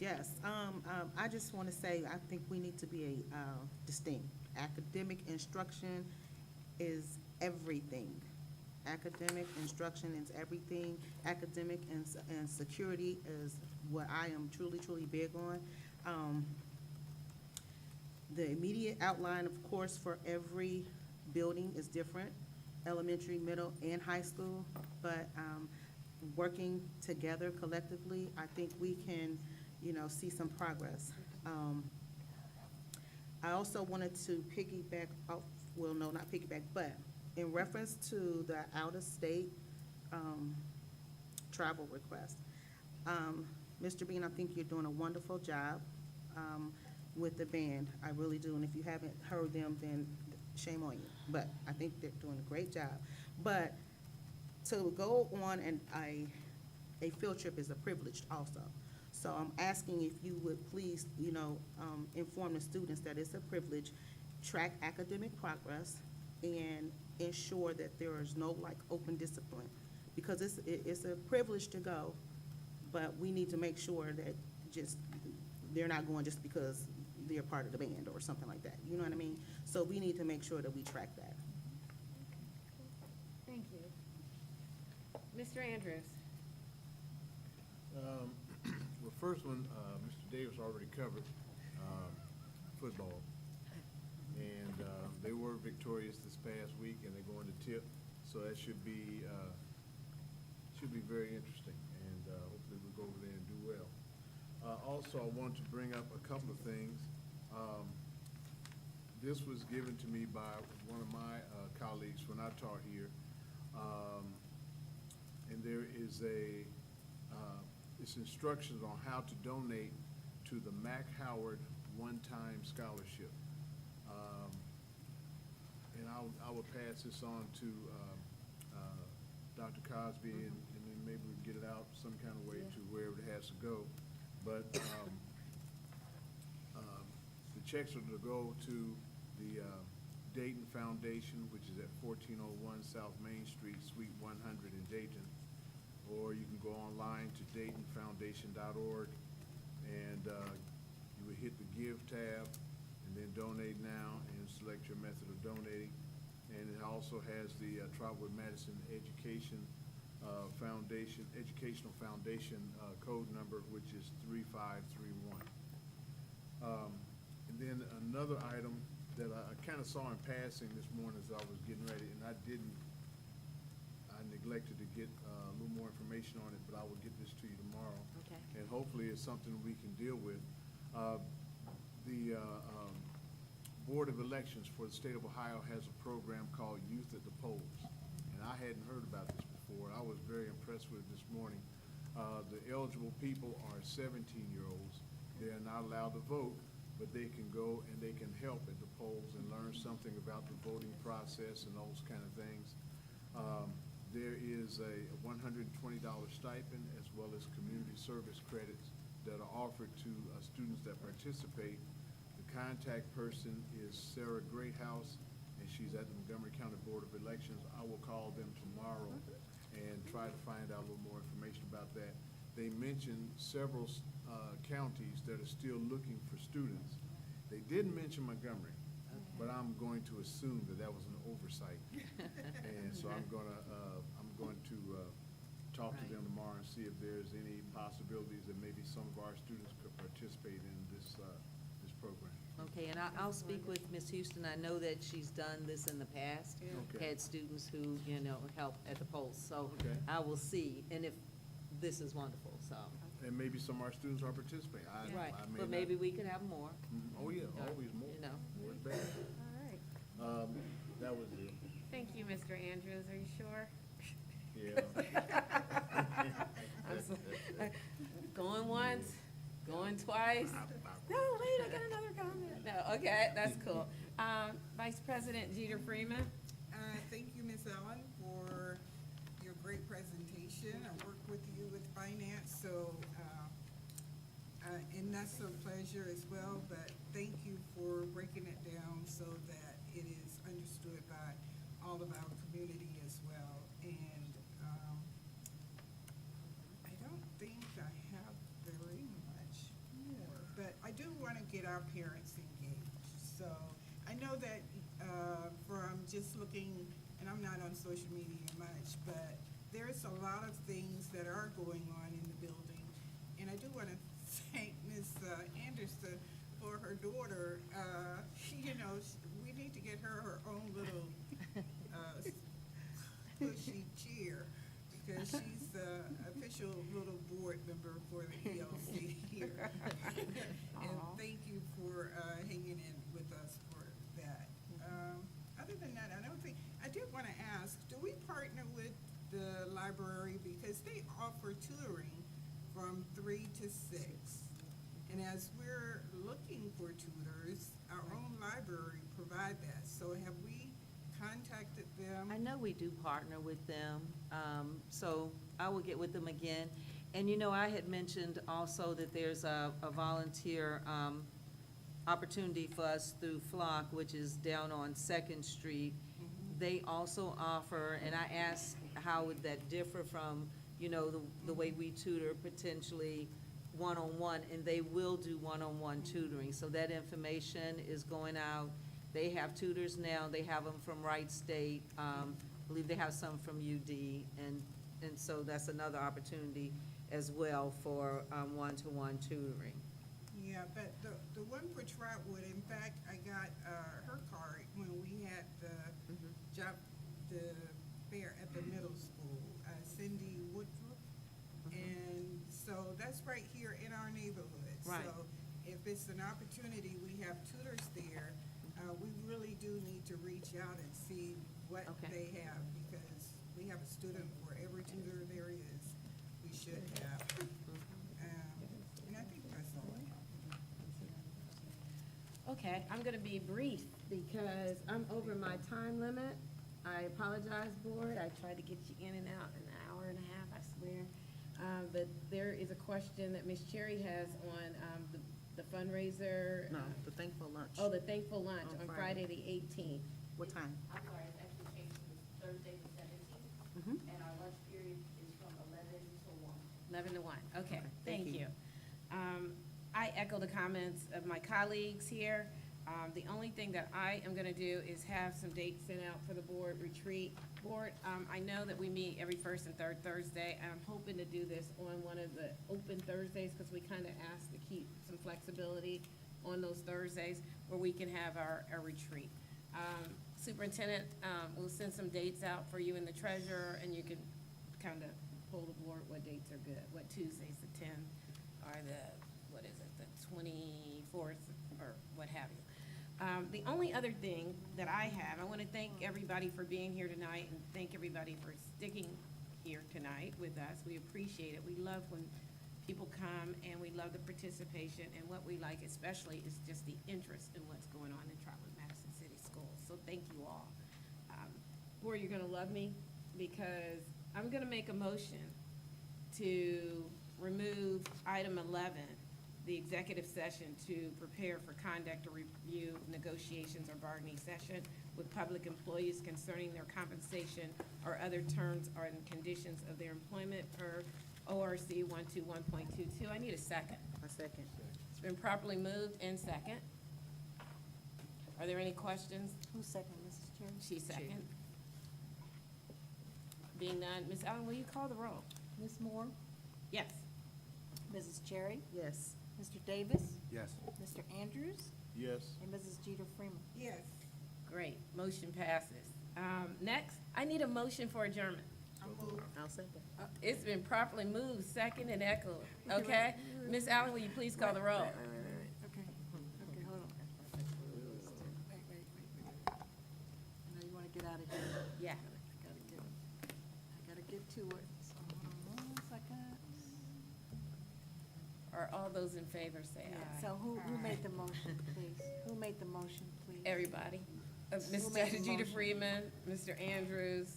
I just want to say, I think we need to be distinct. Academic instruction is everything. Academic instruction is everything. Academic and security is what I am truly big on. The immediate outline, of course, for every building is different, elementary, middle, and high school, but working together collectively, I think we can, see some progress. I also wanted to piggyback off, well, no, not piggyback, but in reference to the out-of-state travel request. Mr. Bean, I think you're doing a wonderful job with the band. I really do, and if you haven't heard them, then shame on you. But I think they're doing a great job. But to go on a field trip is a privilege also. So I'm asking if you would please, inform the students that it's a privilege, track academic progress, and ensure that there is no open discipline. Because it's a privilege to go, but we need to make sure that they're not going just because they're part of the band or something like that. You know what I mean? So we need to make sure that we track that. Thank you. Mr. Andrews? Well, first one, Mr. Davis already covered, football. And they were victorious this past week, and they're going to tip, so that should be very interesting, and hopefully we'll go over there and do well. Also, I want to bring up a couple of things. This was given to me by one of my colleagues when I taught here, and there is it's instructions on how to donate to the Mac Howard one-time scholarship. And I will pass this on to Dr. Cosby, and then maybe we can get it out some kind of way to wherever it has to go. But the checks are to go to the Dayton Foundation, which is at 1401 South Main Street, Suite 100 in Dayton. Or you can go online to DaytonFoundation.org, and you would hit the Give tab, and then Donate Now, and select your method of donating. And it also has the Trotwood-Madison Educational Foundation code number, which is 3531. And then another item that I kind of saw in passing this morning as I was getting ready, and I neglected to get a little more information on it, but I will get this to you tomorrow. Okay. And hopefully it's something we can deal with. The Board of Elections for the state of Ohio has a program called Youth at the Polls. And I hadn't heard about this before. I was very impressed with it this morning. The eligible people are 17-year-olds. They are not allowed to vote, but they can go and they can help at the polls and learn something about the voting process and those kind of things. There is a $120 stipend as well as community service credits that are offered to students that participate. The contact person is Sarah Greathouse, and she's at the Montgomery County Board of Elections. I will call them tomorrow and try to find out a little more information about that. They mentioned several counties that are still looking for students. They didn't mention Montgomery, but I'm going to assume that that was an oversight. And so I'm going to talk to them tomorrow and see if there's any possibilities that maybe some of our students could participate in this program. Okay, and I'll speak with Ms. Houston. I know that she's done this in the past. Okay. Had students who, help at the polls. So Okay. I will see, and if this is wonderful, so. And maybe some of our students are participating. Right, I may but not- maybe we could have more. Oh, yeah, always more. More is better. All right. That was it. Thank you, Mr. Andrews. Are you sure? Yeah. I'm so- Going once, going twice. No, wait, I got another comment. No, okay, that's cool. Vice President Jeter Freeman? Thank you, Ms. Ellen, for your great presentation. I worked with you with finance, so, and that's a pleasure as well, but thank you for breaking it down so that it is understood by all of our community as well. And I don't think I have very much more, but I do want to get our parents engaged. So I know that from just looking, and I'm not on social media much, but there's a lot of things that are going on in the building. And I do want to thank Ms. Anderson for her daughter. We need to get her own little pushy cheer, because she's the official little board member for the ELC here. And thank you for hanging in with us for that. Other than that, I did want to ask, do we partner with the library, because they offer tutoring from 3 to 6? And as we're looking for tutors, our own library provides provide that. So have we contacted them? I know we do partner with them, so I will get with them again. And you know, I had mentioned also that there's a volunteer opportunity for us through Flock, which is down on Second Street. They also offer, and I asked how would that differ from, you know, the way we tutor potentially one-on-one, and they will do one-on-one tutoring. So that information is going out. They have tutors now, they have them from Wright State, I believe they have some from UD, and so that's another opportunity as well for one-to-one tutoring. Yeah, but the one for Trotwood, in fact, I got her card when we had the job, the fair at the middle school, Cindy Woodruff. And so that's right here in our neighborhood. Right. So if it's an opportunity, we have tutors there, we really do need to reach out and see what Okay. they have, because we have a student for every tutor there is, we should have. And I think that's all I have. Okay, I'm gonna be brief because I'm over my time limit. I apologize, board. I tried to get you in and out in an hour and a half, I swear. But there is a question that Ms. Cherry has on, the fundraiser. No, the thankful lunch. Oh, the thankful lunch On on Friday. Friday, the 18th. What time? I'm sorry, it's actually changed to Thursday the 17th, Mhm. and our lunch period is from 11 to 1. 11 to 1, okay, Okay, thank you. I echo the comments of my colleagues here. The only thing that I am gonna do is have some dates sent out for the board retreat. Board, I know that we meet every first and third Thursday, and I'm hoping to do this on one of the open Thursdays, because we kinda ask to keep some flexibility on those Thursdays, where we can have our retreat. Superintendent, will send some dates out for you and the treasurer, and you can kinda pull the board what dates are good, what Tuesdays, the 10th, or what is it, the 24th, or what have you. The only other thing that I have, I want to thank everybody for being here tonight, and thank everybody for sticking here tonight with us. We appreciate it. We love when people come, and we love the participation, and what we like especially is just the interest in what's going on in Trotwood-Madison City Schools. So thank you all. Boy, you're gonna love me, because I'm gonna make a motion to remove item 11, the executive session to prepare for conduct or review negotiations or bargaining session with public employees concerning their compensation or other terms or conditions of their employment per ORC 121.22. I need a second. A second. It's been properly moved and second. Are there any questions? Who's second, Mrs. Chair? She second. Being none, Ms. Allen, will you call the roll? Ms. Moore? Yes. Mrs. Cherry? Yes. Mr. Davis? Yes. Mr. Andrews? Yes. And Mrs. Jeter Freeman? Yes, Great, motion passes. Next, I need a motion for adjournment. I'll move. I'll second. It's been properly moved, second and echoed, okay? Ms. Allen, will you please call the roll? Okay, okay, hold on. Wait. I know you wanna get out of here. Yeah. I gotta get to it, so hold on 1 second. Or all those in favor say Yeah, aye. so who made the motion, please? Who made the motion, please? Everybody. Who Mrs. made the Jeter motion? Freeman, Mr. Andrews,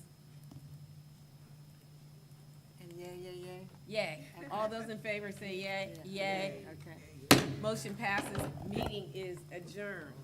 And yay. yay. All those in favor say yay, Yeah. yay. Okay. Motion passes, meeting is adjourned.